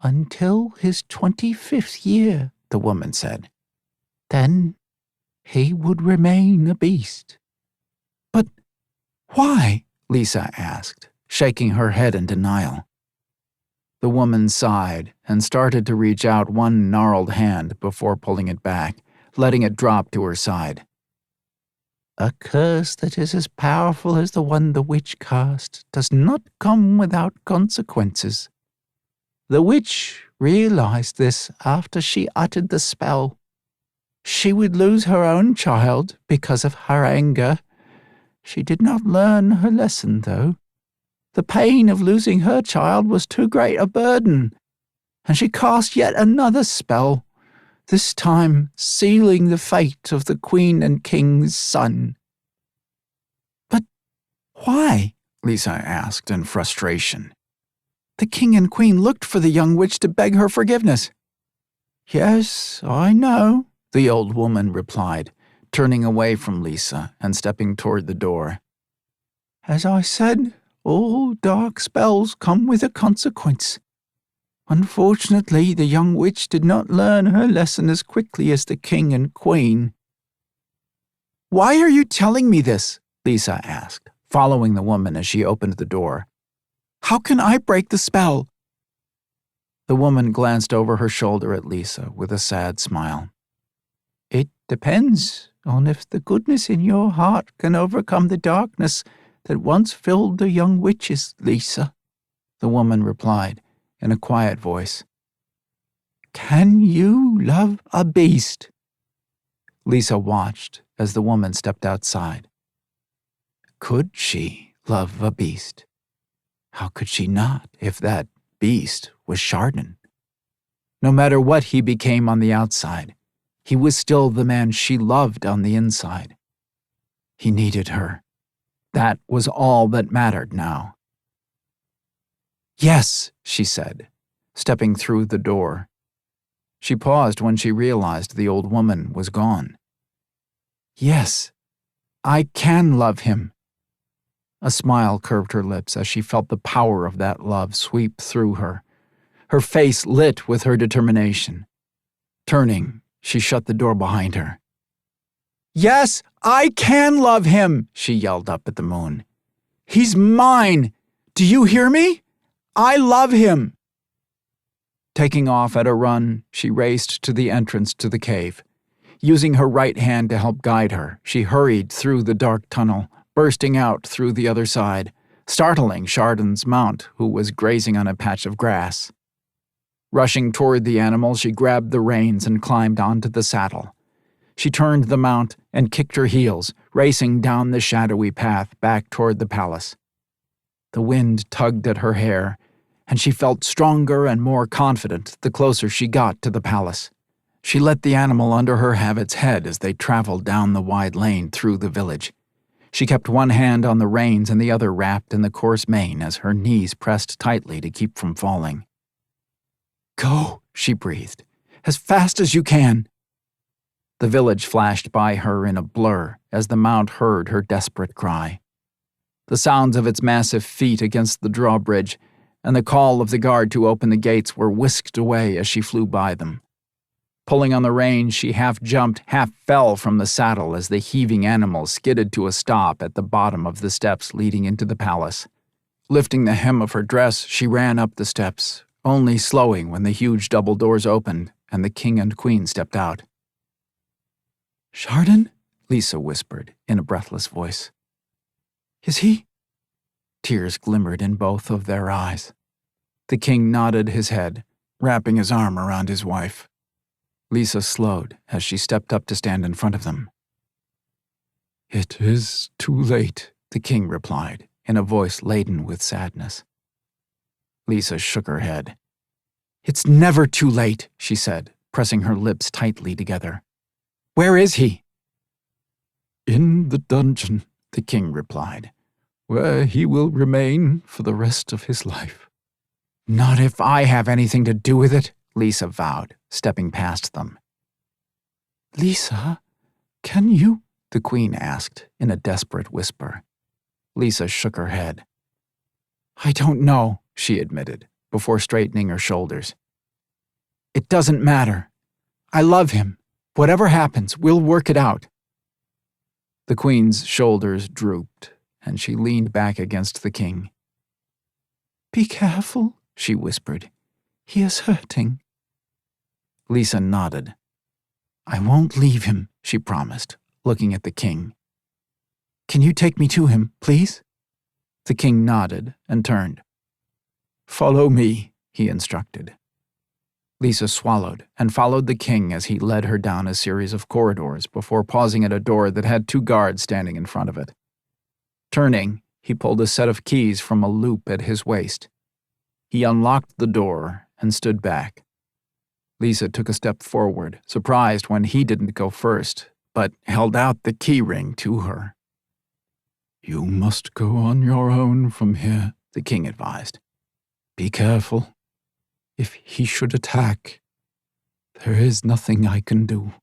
"Until his 25th year," the woman said. "Then he would remain a beast." "But why?" Lisa asked, shaking her head in denial. The woman sighed and started to reach out one gnarled hand before pulling it back, letting it drop to her side. "A curse that is as powerful as the one the witch cast does not come without consequences. The witch realized this after she uttered the spell. She would lose her own child because of her anger. She did not learn her lesson, though. The pain of losing her child was too great a burden, and she cast yet another spell, this time sealing the fate of the queen and king's son." "But why?" Lisa asked in frustration. "The king and queen looked for the young witch to beg her forgiveness." "Yes, I know," the old woman replied, turning away from Lisa and stepping toward the door. "As I said, all dark spells come with a consequence. Unfortunately, the young witch did not learn her lesson as quickly as the king and queen." "Why are you telling me this?" Lisa asked, following the woman as she opened the door. "How can I break the spell?" The woman glanced over her shoulder at Lisa with a sad smile. "It depends on if the goodness in your heart can overcome the darkness that once filled the young witches, Lisa," the woman replied in a quiet voice. "Can you love a beast?" Lisa watched as the woman stepped outside. Could she love a beast? How could she not if that beast was Chardon? No matter what he became on the outside, he was still the man she loved on the inside. He needed her. That was all that mattered now. "Yes," she said, stepping through the door. She paused when she realized the old woman was gone. "Yes, I can love him." A smile curved her lips as she felt the power of that love sweep through her, her face lit with her determination. Turning, she shut the door behind her. "Yes, I can love him," she yelled up at the moon. "He's mine. Do you hear me? I love him." Taking off at a run, she raced to the entrance to the cave. Using her right hand to help guide her, she hurried through the dark tunnel, bursting out through the other side, startling Chardon's mount, who was grazing on a patch of grass. Rushing toward the animal, she grabbed the reins and climbed onto the saddle. She turned the mount and kicked her heels, racing down the shadowy path back toward the palace. The wind tugged at her hair, and she felt stronger and more confident the closer she got to the palace. She let the animal under her have its head as they traveled down the wide lane through the village. She kept one hand on the reins and the other wrapped in the coarse mane as her knees pressed tightly to keep from falling. "Go," she breathed, "as fast as you can." The village flashed by her in a blur as the mount heard her desperate cry. The sounds of its massive feet against the drawbridge and the call of the guard to open the gates were whisked away as she flew by them. Pulling on the reins, she half jumped, half fell from the saddle as the heaving animal skidded to a stop at the bottom of the steps leading into the palace. Lifting the hem of her dress, she ran up the steps, only slowing when the huge double doors opened and the king and queen stepped out. "Chardon?" Lisa whispered in a breathless voice. "Is he?" Tears glimmered in both of their eyes. The king nodded his head, wrapping his arm around his wife. Lisa slowed as she stepped up to stand in front of them. "It is too late," the king replied, in a voice laden with sadness. Lisa shook her head. "It's never too late," she said, pressing her lips tightly together. "Where is he?" "In the dungeon," the king replied, "where he will remain for the rest of his life." "Not if I have anything to do with it," Lisa vowed, stepping past them. "Lisa, can you?" the queen asked in a desperate whisper. Lisa shook her head. "I don't know," she admitted, before straightening her shoulders. It doesn't matter. I love him. Whatever happens, we'll work it out." The queen's shoulders drooped, and she leaned back against the king. "Be careful," she whispered. "He is hurting." Lisa nodded. "I won't leave him," she promised, looking at the king. "Can you take me to him, please?" The king nodded and turned. "Follow me," he instructed. Lisa swallowed and followed the king as he led her down a series of corridors before pausing at a door that had 2 guards standing in front of it. Turning, he pulled a set of keys from a loop at his waist. He unlocked the door and stood back. Lisa took a step forward, surprised when he didn't go first, but held out the key ring to her. "You must go on your own from here," the king advised. "Be careful. If he should attack, there is nothing I can do."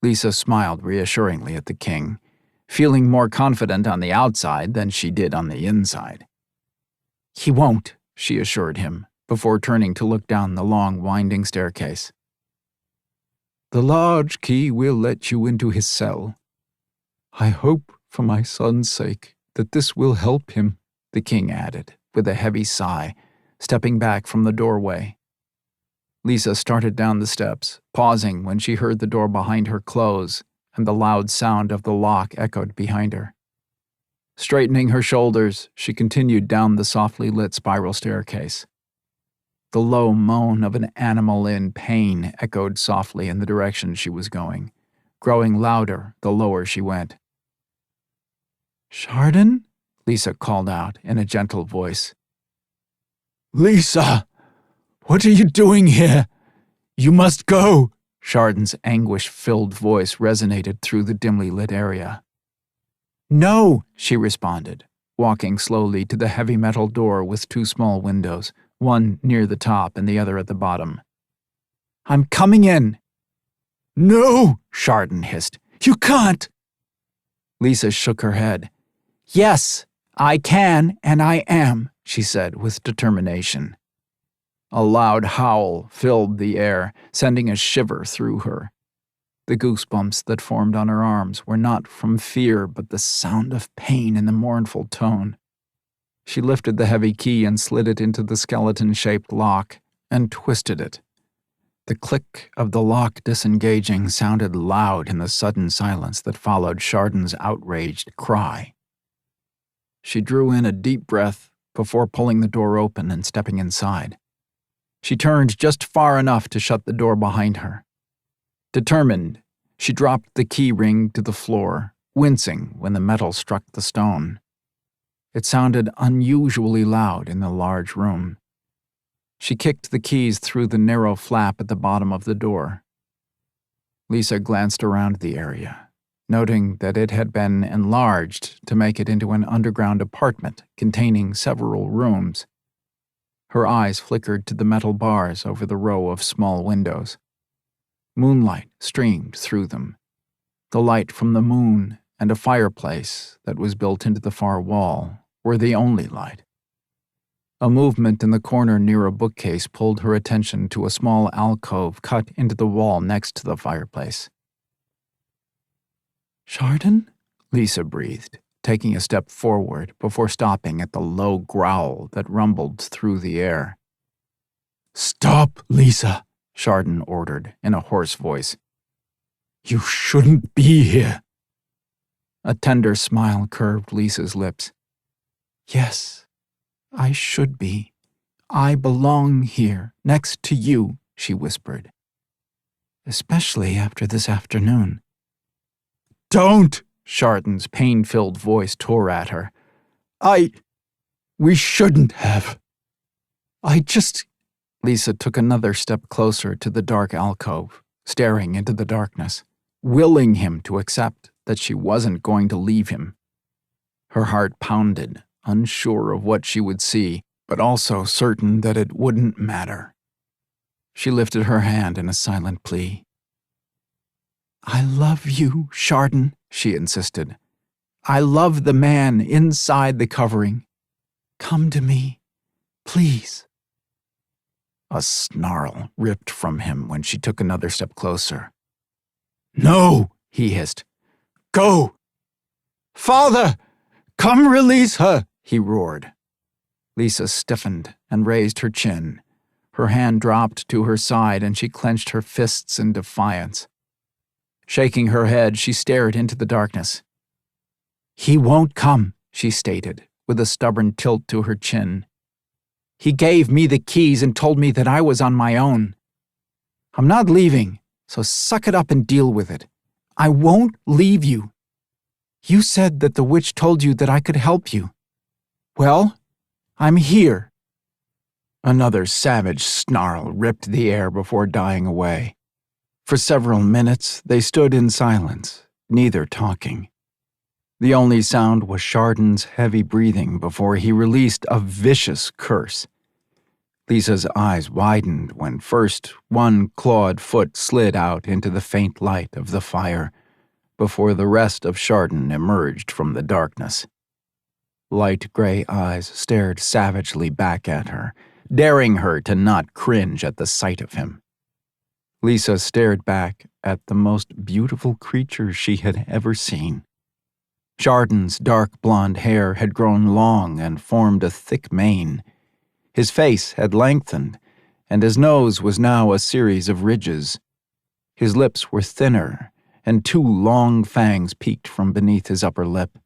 Lisa smiled reassuringly at the king, feeling more confident on the outside than she did on the inside. "He won't," she assured him, before turning to look down the long, winding staircase. "The large key will let you into his cell. I hope, for my son's sake, that this will help him," the king added, with a heavy sigh, stepping back from the doorway. Lisa started down the steps, pausing when she heard the door behind her close and the loud sound of the lock echoed behind her. Straightening her shoulders, she continued down the softly lit spiral staircase. The low moan of an animal in pain echoed softly in the direction she was going, growing louder the lower she went. "Chardon?" Lisa called out in a gentle voice. "Lisa! What are you doing here? You must go!" Chardon's anguish-filled voice resonated through the dimly lit area. "No," she responded, walking slowly to the heavy metal door with 2 small windows, one near the top and the other at the bottom. "I'm coming in." "No," Chardon hissed. "You can't." Lisa shook her head. "Yes, I can and I am," she said with determination. A loud howl filled the air, sending a shiver through her. The goosebumps that formed on her arms were not from fear but the sound of pain in the mournful tone. She lifted the heavy key and slid it into the skeleton-shaped lock and twisted it. The click of the lock disengaging sounded loud in the sudden silence that followed Chardon's outraged cry. She drew in a deep breath before pulling the door open and stepping inside. She turned just far enough to shut the door behind her. Determined, she dropped the key ring to the floor, wincing when the metal struck the stone. It sounded unusually loud in the large room. She kicked the keys through the narrow flap at the bottom of the door. Lisa glanced around the area, noting that it had been enlarged to make it into an underground apartment containing several rooms. Her eyes flickered to the metal bars over the row of small windows. Moonlight streamed through them. The light from the moon and a fireplace that was built into the far wall were the only light. A movement in the corner near a bookcase pulled her attention to a small alcove cut into the wall next to the fireplace. "Chardon?" Lisa breathed, taking a step forward before stopping at the low growl that rumbled through the air. "Stop, Lisa," Chardon ordered in a hoarse voice. "You shouldn't be here." A tender smile curved Lisa's lips. "Yes, I should be. I belong here, next to you," she whispered. "Especially after this afternoon." "Don't!" Chardon's pain-filled voice tore at her. We shouldn't have. Lisa took another step closer to the dark alcove, staring into the darkness, willing him to accept that she wasn't going to leave him. Her heart pounded, unsure of what she would see, but also certain that it wouldn't matter. She lifted her hand in a silent plea. "I love you, Chardon," she insisted. "I love the man inside the covering. Come to me, please." A snarl ripped from him when she took another step closer. "No," he hissed. "Go! Father, come release her," he roared. Lisa stiffened and raised her chin. Her hand dropped to her side and she clenched her fists in defiance. Shaking her head, she stared into the darkness. "He won't come," she stated, with a stubborn tilt to her chin. "He gave me the keys and told me that I was on my own. I'm not leaving, so suck it up and deal with it. I won't leave you. You said that the witch told you that I could help you. Well, I'm here." Another savage snarl ripped the air before dying away. For several minutes, they stood in silence, neither talking. The only sound was Chardon's heavy breathing before he released a vicious curse. Lisa's eyes widened when first one clawed foot slid out into the faint light of the fire, before the rest of Chardon emerged from the darkness. Light gray eyes stared savagely back at her, daring her to not cringe at the sight of him. Lisa stared back at the most beautiful creature she had ever seen. Chardon's dark blonde hair had grown long and formed a thick mane. His face had lengthened, and his nose was now a series of ridges. His lips were thinner, and two long fangs peeked from beneath his upper lip.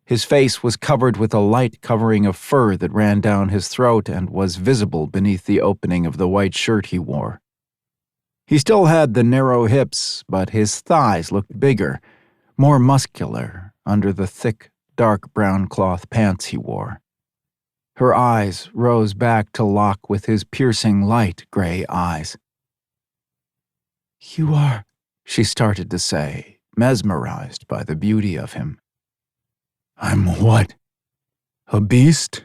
His face was covered with a light covering of fur that ran down his throat and was visible beneath the opening of the white shirt he wore. He still had the narrow hips, but his thighs looked bigger, more muscular, under the thick, dark brown cloth pants he wore. Her eyes rose back to lock with his piercing light gray eyes. "You are," she started to say, mesmerized by the beauty of him. "I'm what? A beast?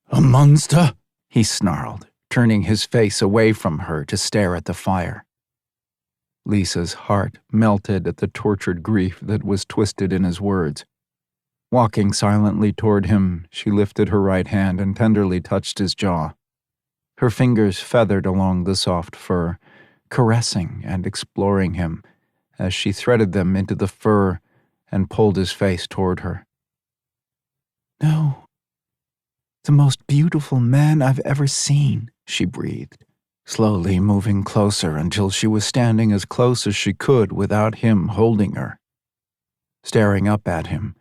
A monster?" he snarled, turning his face away from her to stare at the fire. Lisa's heart melted at the tortured grief that was twisted in his words. Walking silently toward him, she lifted her right hand and tenderly touched his jaw. Her fingers feathered along the soft fur, caressing and exploring him as she threaded them into the fur and pulled his face toward her. "No, the most beautiful man I've ever seen," she breathed, slowly moving closer until she was standing as close as she could without him holding her. Staring up at him,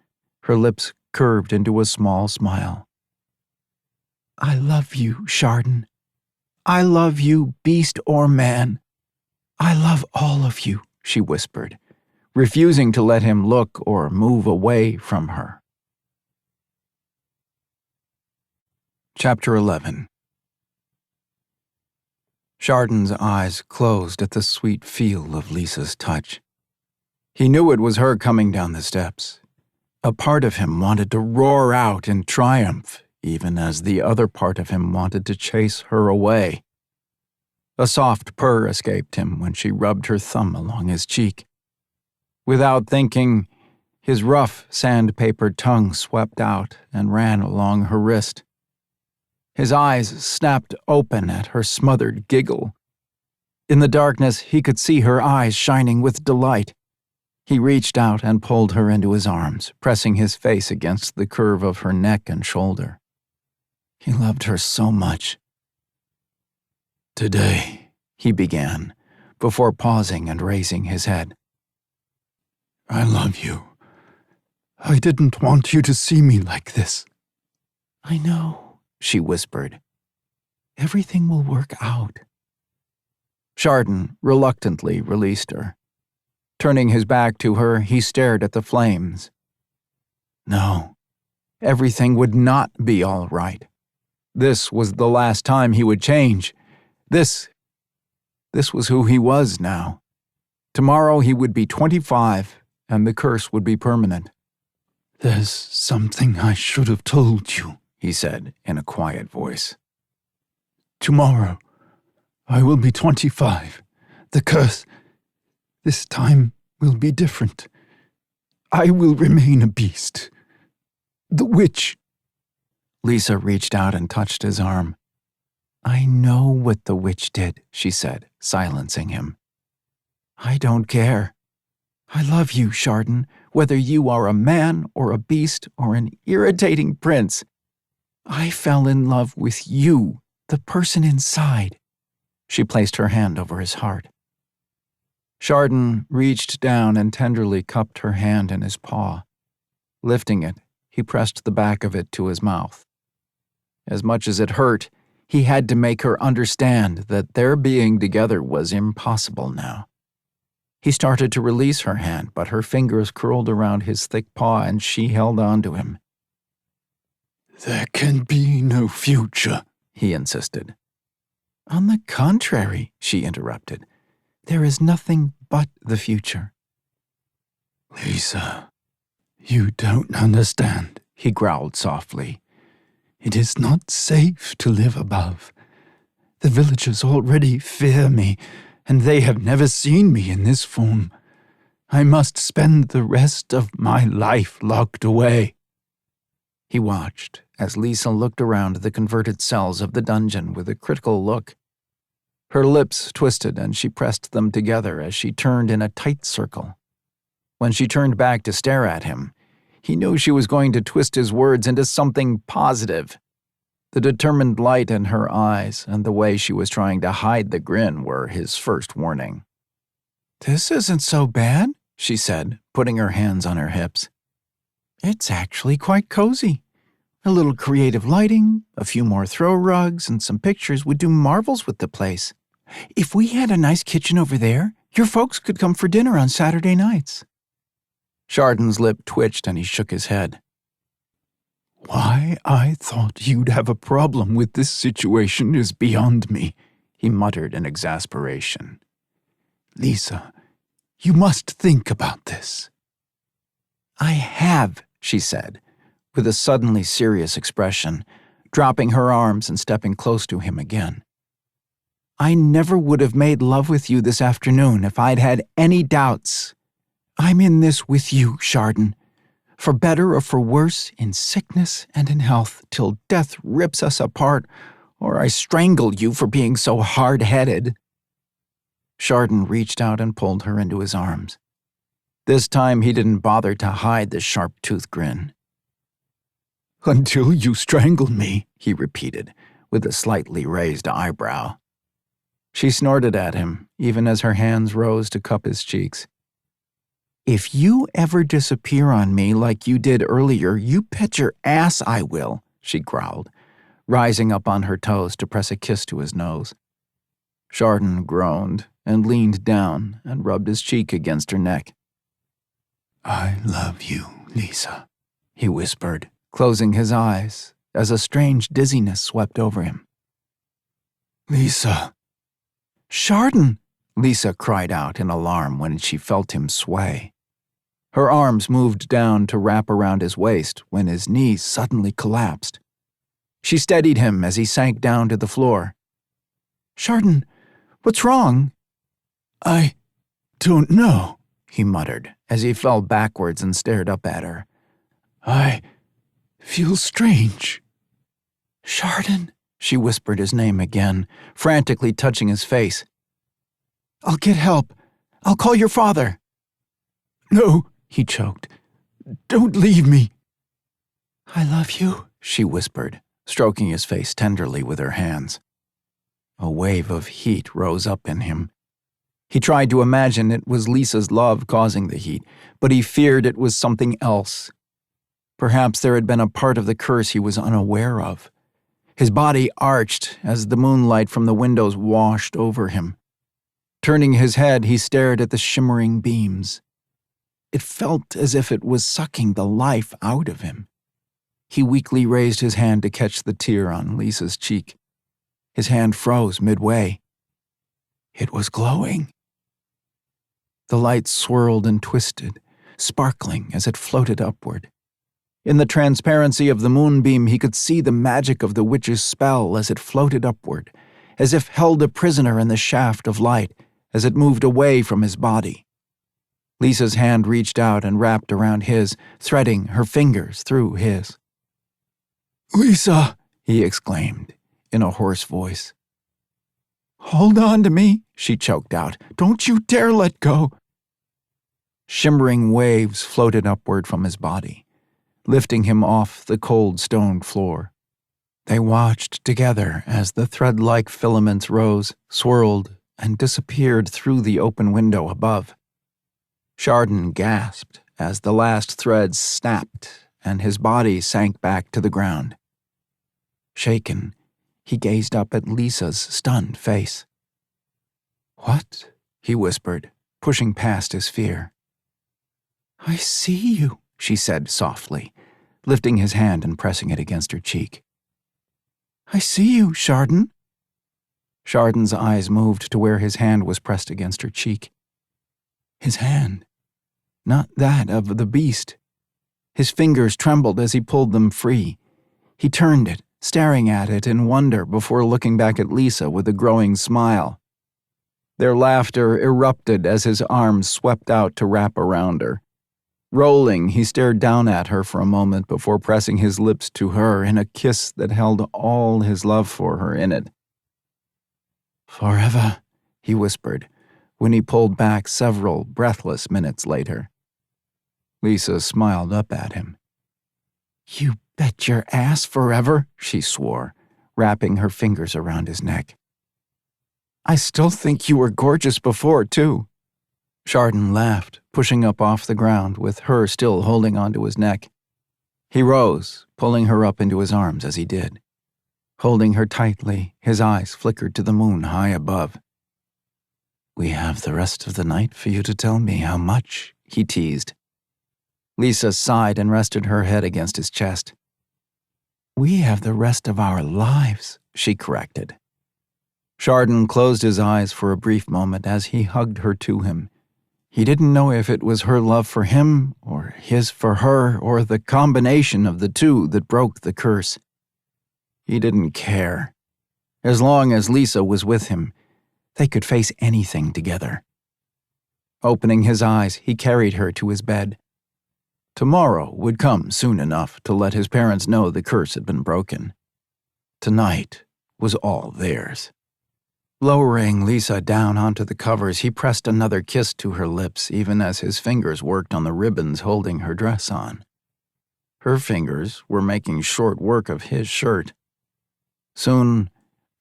her lips curved into a small smile. "I love you, Chardon. I love you, beast or man. I love all of you," she whispered, refusing to let him look or move away from her. Chapter 11. Chardon's eyes closed at the sweet feel of Lisa's touch. He knew it was her coming down the steps. A part of him wanted to roar out in triumph, even as the other part of him wanted to chase her away. A soft purr escaped him when she rubbed her thumb along his cheek. Without thinking, his rough, sandpapered tongue swept out and ran along her wrist. His eyes snapped open at her smothered giggle. In the darkness, he could see her eyes shining with delight. He reached out and pulled her into his arms, pressing his face against the curve of her neck and shoulder. He loved her so much. "Today," he began, before pausing and raising his head. "I love you. I didn't want you to see me like this." "I know," she whispered. "Everything will work out." Chardon reluctantly released her. Turning his back to her, he stared at the flames. No, everything would not be all right. This was the last time he would change. This was who he was now. Tomorrow he would be 25, and the curse would be permanent. "There's something I should have told you," he said in a quiet voice. "Tomorrow, I will be 25. The curse, this time, will be different. I will remain a beast. The witch." Lisa reached out and touched his arm. I know what the witch did, she said, silencing him. I don't care. I love you, Chardon, whether you are a man or a beast or an irritating prince. I fell in love with you, the person inside. She placed her hand over his heart. Chardon reached down and tenderly cupped her hand in his paw. Lifting it, he pressed the back of it to his mouth. As much as it hurt, he had to make her understand that their being together was impossible now. He started to release her hand, but her fingers curled around his thick paw and she held on to him. There can be no future, he insisted. On the contrary, she interrupted. There is nothing but the future. Lisa, you don't understand, he growled softly. It is not safe to live above. The villagers already fear me, and they have never seen me in this form. I must spend the rest of my life locked away. He watched as Lisa looked around the converted cells of the dungeon with a critical look. Her lips twisted and she pressed them together as she turned in a tight circle. When she turned back to stare at him, he knew she was going to twist his words into something positive. The determined light in her eyes and the way she was trying to hide the grin were his first warning. This isn't so bad, she said, putting her hands on her hips. It's actually quite cozy. A little creative lighting, a few more throw rugs, and some pictures would do marvels with the place. If we had a nice kitchen over there, your folks could come for dinner on Saturday nights. Chardon's lip twitched and he shook his head. Why I thought you'd have a problem with this situation is beyond me, he muttered in exasperation. Lisa, you must think about this. I have, she said, with a suddenly serious expression, dropping her arms and stepping close to him again. I never would have made love with you this afternoon if I'd had any doubts. I'm in this with you, Chardon, for better or for worse, in sickness and in health, till death rips us apart, or I strangle you for being so hard-headed. Chardon reached out and pulled her into his arms. This time he didn't bother to hide the sharp-toothed grin. Until you strangle me, he repeated, with a slightly raised eyebrow. She snorted at him, even as her hands rose to cup his cheeks. If you ever disappear on me like you did earlier, you bet your ass I will, she growled, rising up on her toes to press a kiss to his nose. Chardon groaned and leaned down and rubbed his cheek against her neck. I love you, Lisa, he whispered, closing his eyes as a strange dizziness swept over him. Lisa. Chardon, Lisa cried out in alarm when she felt him sway. Her arms moved down to wrap around his waist when his knees suddenly collapsed. She steadied him as he sank down to the floor. Chardon, what's wrong? I don't know, he muttered as he fell backwards and stared up at her. I feel strange. Chardon, she whispered his name again, frantically touching his face. I'll get help. I'll call your father. No, he choked. Don't leave me. I love you, she whispered, stroking his face tenderly with her hands. A wave of heat rose up in him. He tried to imagine it was Lisa's love causing the heat, but he feared it was something else. Perhaps there had been a part of the curse he was unaware of. His body arched as the moonlight from the windows washed over him. Turning his head, he stared at the shimmering beams. It felt as if it was sucking the life out of him. He weakly raised his hand to catch the tear on Lisa's cheek. His hand froze midway. It was glowing. The light swirled and twisted, sparkling as it floated upward. In the transparency of the moonbeam, he could see the magic of the witch's spell as it floated upward, as if held a prisoner in the shaft of light as it moved away from his body. Lisa's hand reached out and wrapped around his, threading her fingers through his. Lisa, he exclaimed, in a hoarse voice. "Hold on to me," she choked out. "Don't you dare let go." Shimmering waves floated upward from his body, lifting him off the cold stone floor. They watched together as the thread-like filaments rose, swirled, and disappeared through the open window above. Chardon gasped as the last threads snapped and his body sank back to the ground. Shaken, he gazed up at Lisa's stunned face. "What?" he whispered, pushing past his fear. "I see you," she said softly, lifting his hand and pressing it against her cheek. "I see you, Chardon." Chardon's eyes moved to where his hand was pressed against her cheek. His hand, not that of the beast. His fingers trembled as he pulled them free. He turned it, staring at it in wonder before looking back at Lisa with a growing smile. Their laughter erupted as his arms swept out to wrap around her. Rolling, he stared down at her for a moment before pressing his lips to her in a kiss that held all his love for her in it. "Forever," he whispered, when he pulled back several breathless minutes later. Lisa smiled up at him. "You bet your ass forever," she swore, wrapping her fingers around his neck. "I still think you were gorgeous before, too." Chardon laughed, pushing up off the ground with her still holding onto his neck. He rose, pulling her up into his arms as he did. Holding her tightly, his eyes flickered to the moon high above. "We have the rest of the night for you to tell me how much," he teased. Lisa sighed and rested her head against his chest. "We have the rest of our lives," she corrected. Chardon closed his eyes for a brief moment as he hugged her to him. He didn't know if it was her love for him, or his for her, or the combination of the two that broke the curse. He didn't care. As long as Lisa was with him, they could face anything together. Opening his eyes, he carried her to his bed. Tomorrow would come soon enough to let his parents know the curse had been broken. Tonight was all theirs. Lowering Lisa down onto the covers, he pressed another kiss to her lips even as his fingers worked on the ribbons holding her dress on. Her fingers were making short work of his shirt. Soon,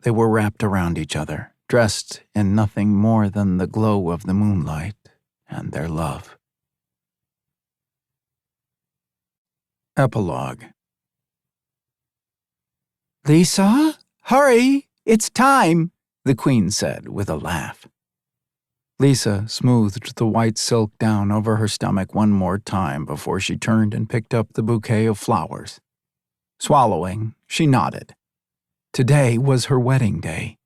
they were wrapped around each other, dressed in nothing more than the glow of the moonlight and their love. Epilogue. "Lisa, hurry, it's time," the Queen said with a laugh. Lisa smoothed the white silk down over her stomach one more time before she turned and picked up the bouquet of flowers. Swallowing, she nodded. Today was her wedding day.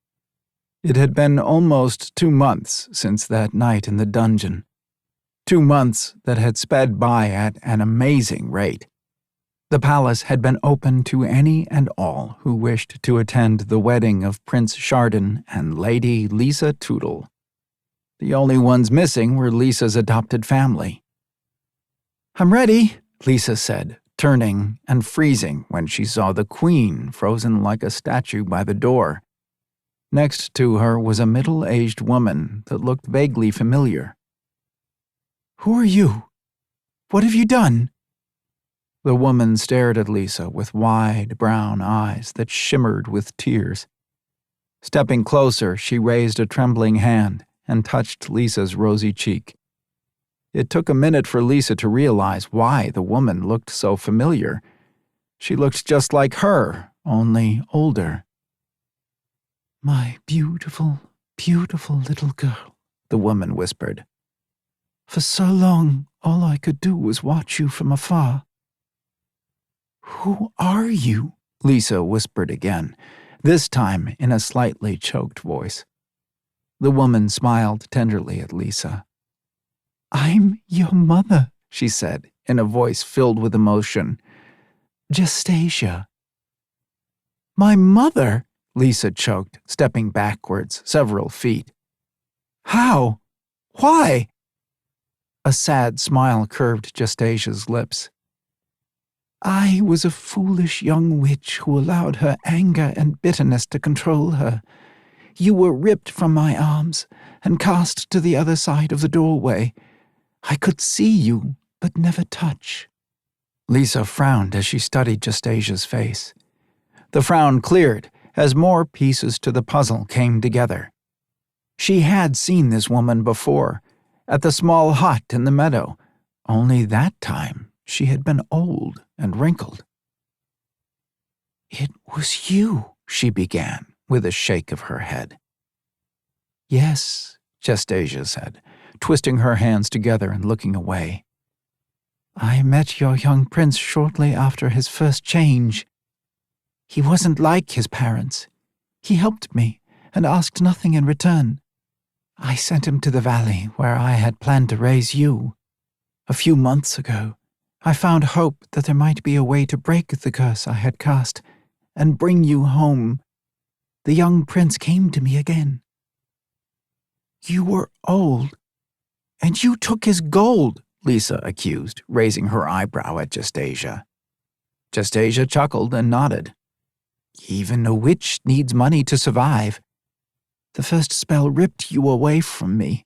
It had been almost 2 months since that night in the dungeon. 2 months that had sped by at an amazing rate. The palace had been open to any and all who wished to attend the wedding of Prince Chardon and Lady Lisa Tootle. The only ones missing were Lisa's adopted family. "I'm ready," Lisa said, turning and freezing when she saw the Queen frozen like a statue by the door. Next to her was a middle-aged woman that looked vaguely familiar. "Who are you? What have you done?" The woman stared at Lisa with wide brown eyes that shimmered with tears. Stepping closer, she raised a trembling hand and touched Lisa's rosy cheek. It took a minute for Lisa to realize why the woman looked so familiar. She looked just like her, only older. "My beautiful, beautiful little girl," the woman whispered. "For so long, all I could do was watch you from afar." "Who are you?" Lisa whispered again, this time in a slightly choked voice. The woman smiled tenderly at Lisa. "I'm your mother," she said, in a voice filled with emotion. "Justacia." "My mother?" Lisa choked, stepping backwards several feet. "How? Why?" A sad smile curved Justacia's lips. I was a foolish young witch who allowed her anger and bitterness to control her. You were ripped from my arms and cast to the other side of the doorway. I could see you, but never touch." Lisa frowned as she studied Justasia's face. The frown cleared as more pieces to the puzzle came together. She had seen this woman before, at the small hut in the meadow, only that time she had been old and wrinkled. "It was you," she began, with a shake of her head. "Yes," Justasia said, twisting her hands together and looking away. "I met your young prince shortly after his first change. He wasn't like his parents. He helped me and asked nothing in return. I sent him to the valley where I had planned to raise you. A few months ago, I found hope that there might be a way to break the curse I had cast and bring you home. The young prince came to me again. You were old, and you took his gold," Lisa accused, raising her eyebrow at Justasia. Justasia chuckled and nodded. "Even a witch needs money to survive. The first spell ripped you away from me.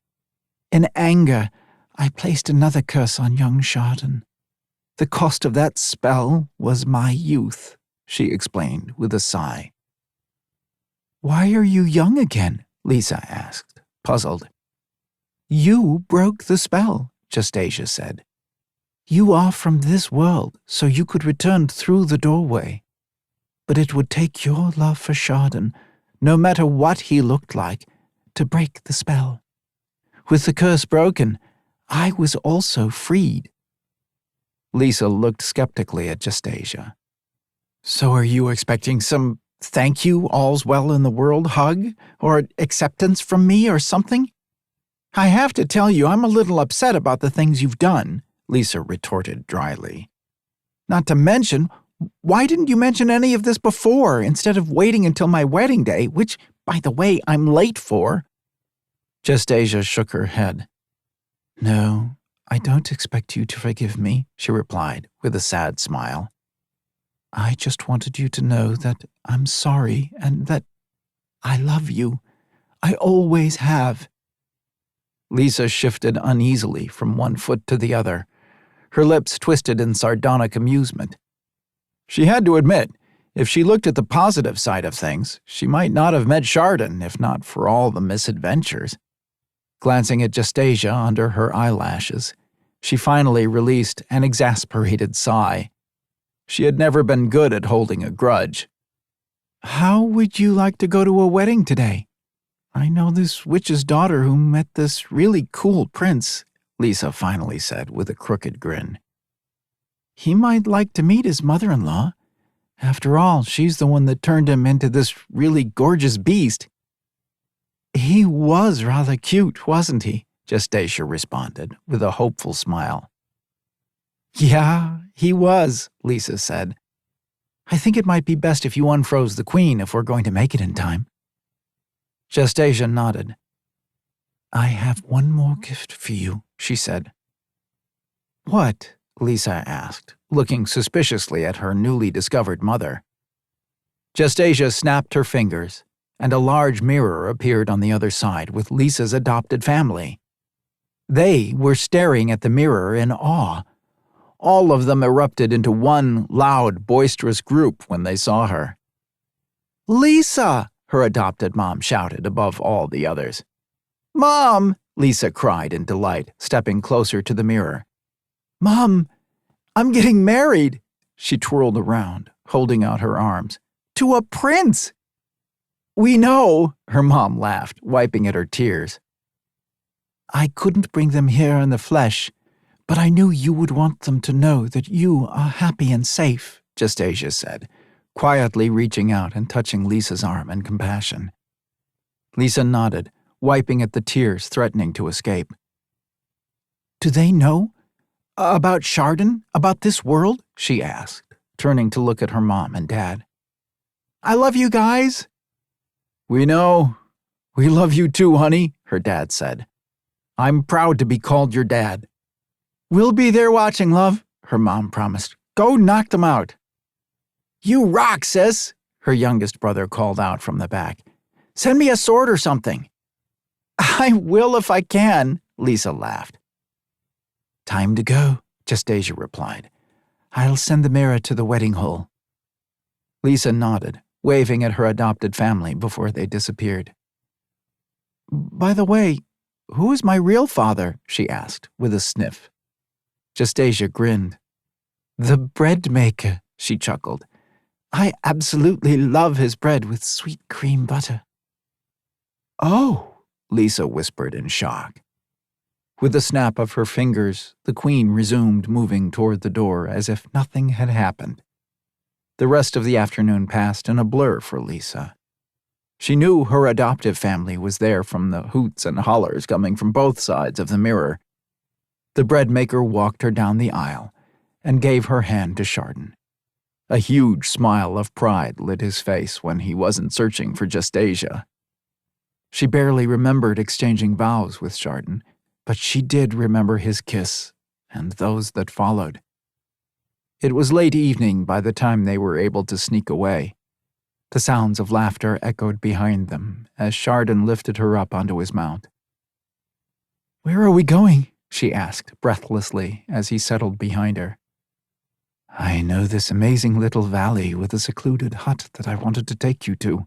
In anger, I placed another curse on young Chardon. The cost of that spell was my youth," she explained with a sigh. "Why are you young again?" Lisa asked, puzzled. "You broke the spell," Justasia said. "You are from this world, so you could return through the doorway. But it would take your love for Chardon, no matter what he looked like, to break the spell. With the curse broken, I was also freed." Lisa looked skeptically at Justasia. "So are you expecting some thank you, all's well in the world hug, or acceptance from me or something?" "I have to tell you, I'm a little upset about the things you've done," Lisa retorted dryly. "Not to mention, why didn't you mention any of this before instead of waiting until my wedding day, which, by the way, I'm late for?" Justasia shook her head. "No, I don't expect you to forgive me," she replied with a sad smile. "I just wanted you to know that I'm sorry and that I love you. I always have." Lisa shifted uneasily from one foot to the other, her lips twisted in sardonic amusement. She had to admit, if she looked at the positive side of things, she might not have met Chardon if not for all the misadventures. Glancing at Justasia under her eyelashes, she finally released an exasperated sigh. She had never been good at holding a grudge. "How would you like to go to a wedding today? I know this witch's daughter who met this really cool prince," Lisa finally said with a crooked grin. "He might like to meet his mother-in-law. After all, she's the one that turned him into this really gorgeous beast." "He was rather cute, wasn't he?" Justasia responded with a hopeful smile. "Yeah, he was," Lisa said. "I think it might be best if you unfroze the queen if we're going to make it in time." Justasia nodded. "I have one more gift for you," she said. "What?" Lisa asked, looking suspiciously at her newly discovered mother. Justasia snapped her fingers, and a large mirror appeared on the other side with Lisa's adopted family. They were staring at the mirror in awe. All of them erupted into one loud, boisterous group when they saw her. "Lisa!" her adopted mom shouted above all the others. "Mom!" Lisa cried in delight, stepping closer to the mirror. "Mom, I'm getting married!" She twirled around, holding out her arms. "To a prince!" "We know," her mom laughed, wiping at her tears. "I couldn't bring them here in the flesh, but I knew you would want them to know that you are happy and safe," Justasia said, quietly reaching out and touching Lisa's arm in compassion. Lisa nodded, wiping at the tears threatening to escape. "Do they know? About Chardon? About this world?" she asked, turning to look at her mom and dad. "I love you guys." "We know. We love you too, honey," her dad said. "I'm proud to be called your dad." "We'll be there watching, love," her mom promised. Go knock them out." "You rock, sis," her youngest brother called out from the back. "Send me a sword or something." "I will if I can," Lisa laughed. "Time to go," Justasia replied. "I'll send the mirror to the wedding hall." Lisa nodded, waving at her adopted family before they disappeared. "By the way, who is my real father?" she asked, with a sniff. Justasia grinned. "The bread maker," she chuckled. "I absolutely love his bread with sweet cream butter." "Oh," Lisa whispered in shock. With a snap of her fingers, the Queen resumed moving toward the door as if nothing had happened. The rest of the afternoon passed in a blur for Lisa. She knew her adoptive family was there from the hoots and hollers coming from both sides of the mirror. The bread maker walked her down the aisle and gave her hand to Chardon. A huge smile of pride lit his face when he wasn't searching for Justasia. She barely remembered exchanging vows with Chardon, but she did remember his kiss and those that followed. It was late evening by the time they were able to sneak away. The sounds of laughter echoed behind them as Chardon lifted her up onto his mount. "Where are we going?" she asked breathlessly as he settled behind her. "I know this amazing little valley with a secluded hut that I wanted to take you to,"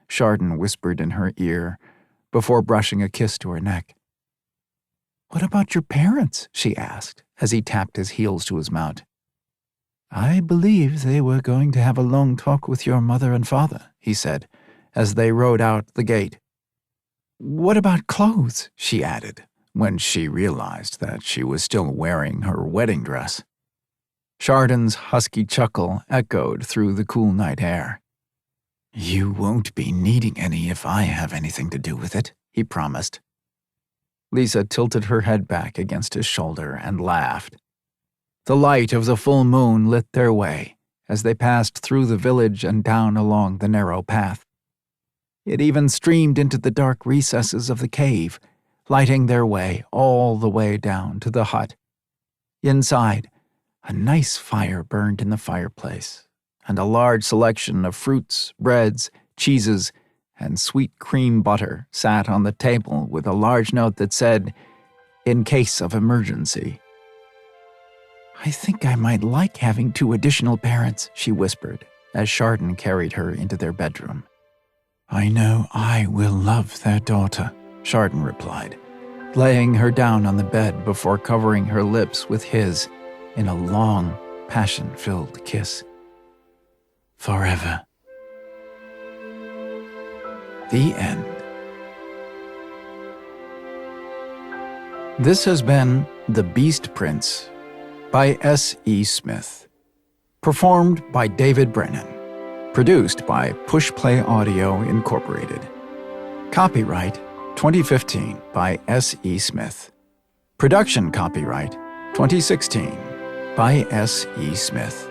Chardon whispered in her ear before brushing a kiss to her neck. "What about your parents?" she asked as he tapped his heels to his mount. "I believe they were going to have a long talk with your mother and father," he said, as they rode out the gate. "What about clothes?" she added, when she realized that she was still wearing her wedding dress. Chardon's husky chuckle echoed through the cool night air. "You won't be needing any if I have anything to do with it," he promised. Lisa tilted her head back against his shoulder and laughed. The light of the full moon lit their way as they passed through the village and down along the narrow path. It even streamed into the dark recesses of the cave, lighting their way all the way down to the hut. Inside, a nice fire burned in the fireplace, and a large selection of fruits, breads, cheeses, and sweet cream butter sat on the table with a large note that said, "In case of emergency." "I think I might like having 2 additional parents," she whispered, as Chardon carried her into their bedroom. "I know I will love their daughter," Chardon replied, laying her down on the bed before covering her lips with his in a long, passion-filled kiss. "Forever." The end. This has been The Beast Prince by S.E. Smith. Performed by David Brennan. Produced by Pushplay Audio Incorporated. Copyright 2015 by S.E. Smith. Production copyright 2016 by S.E. Smith.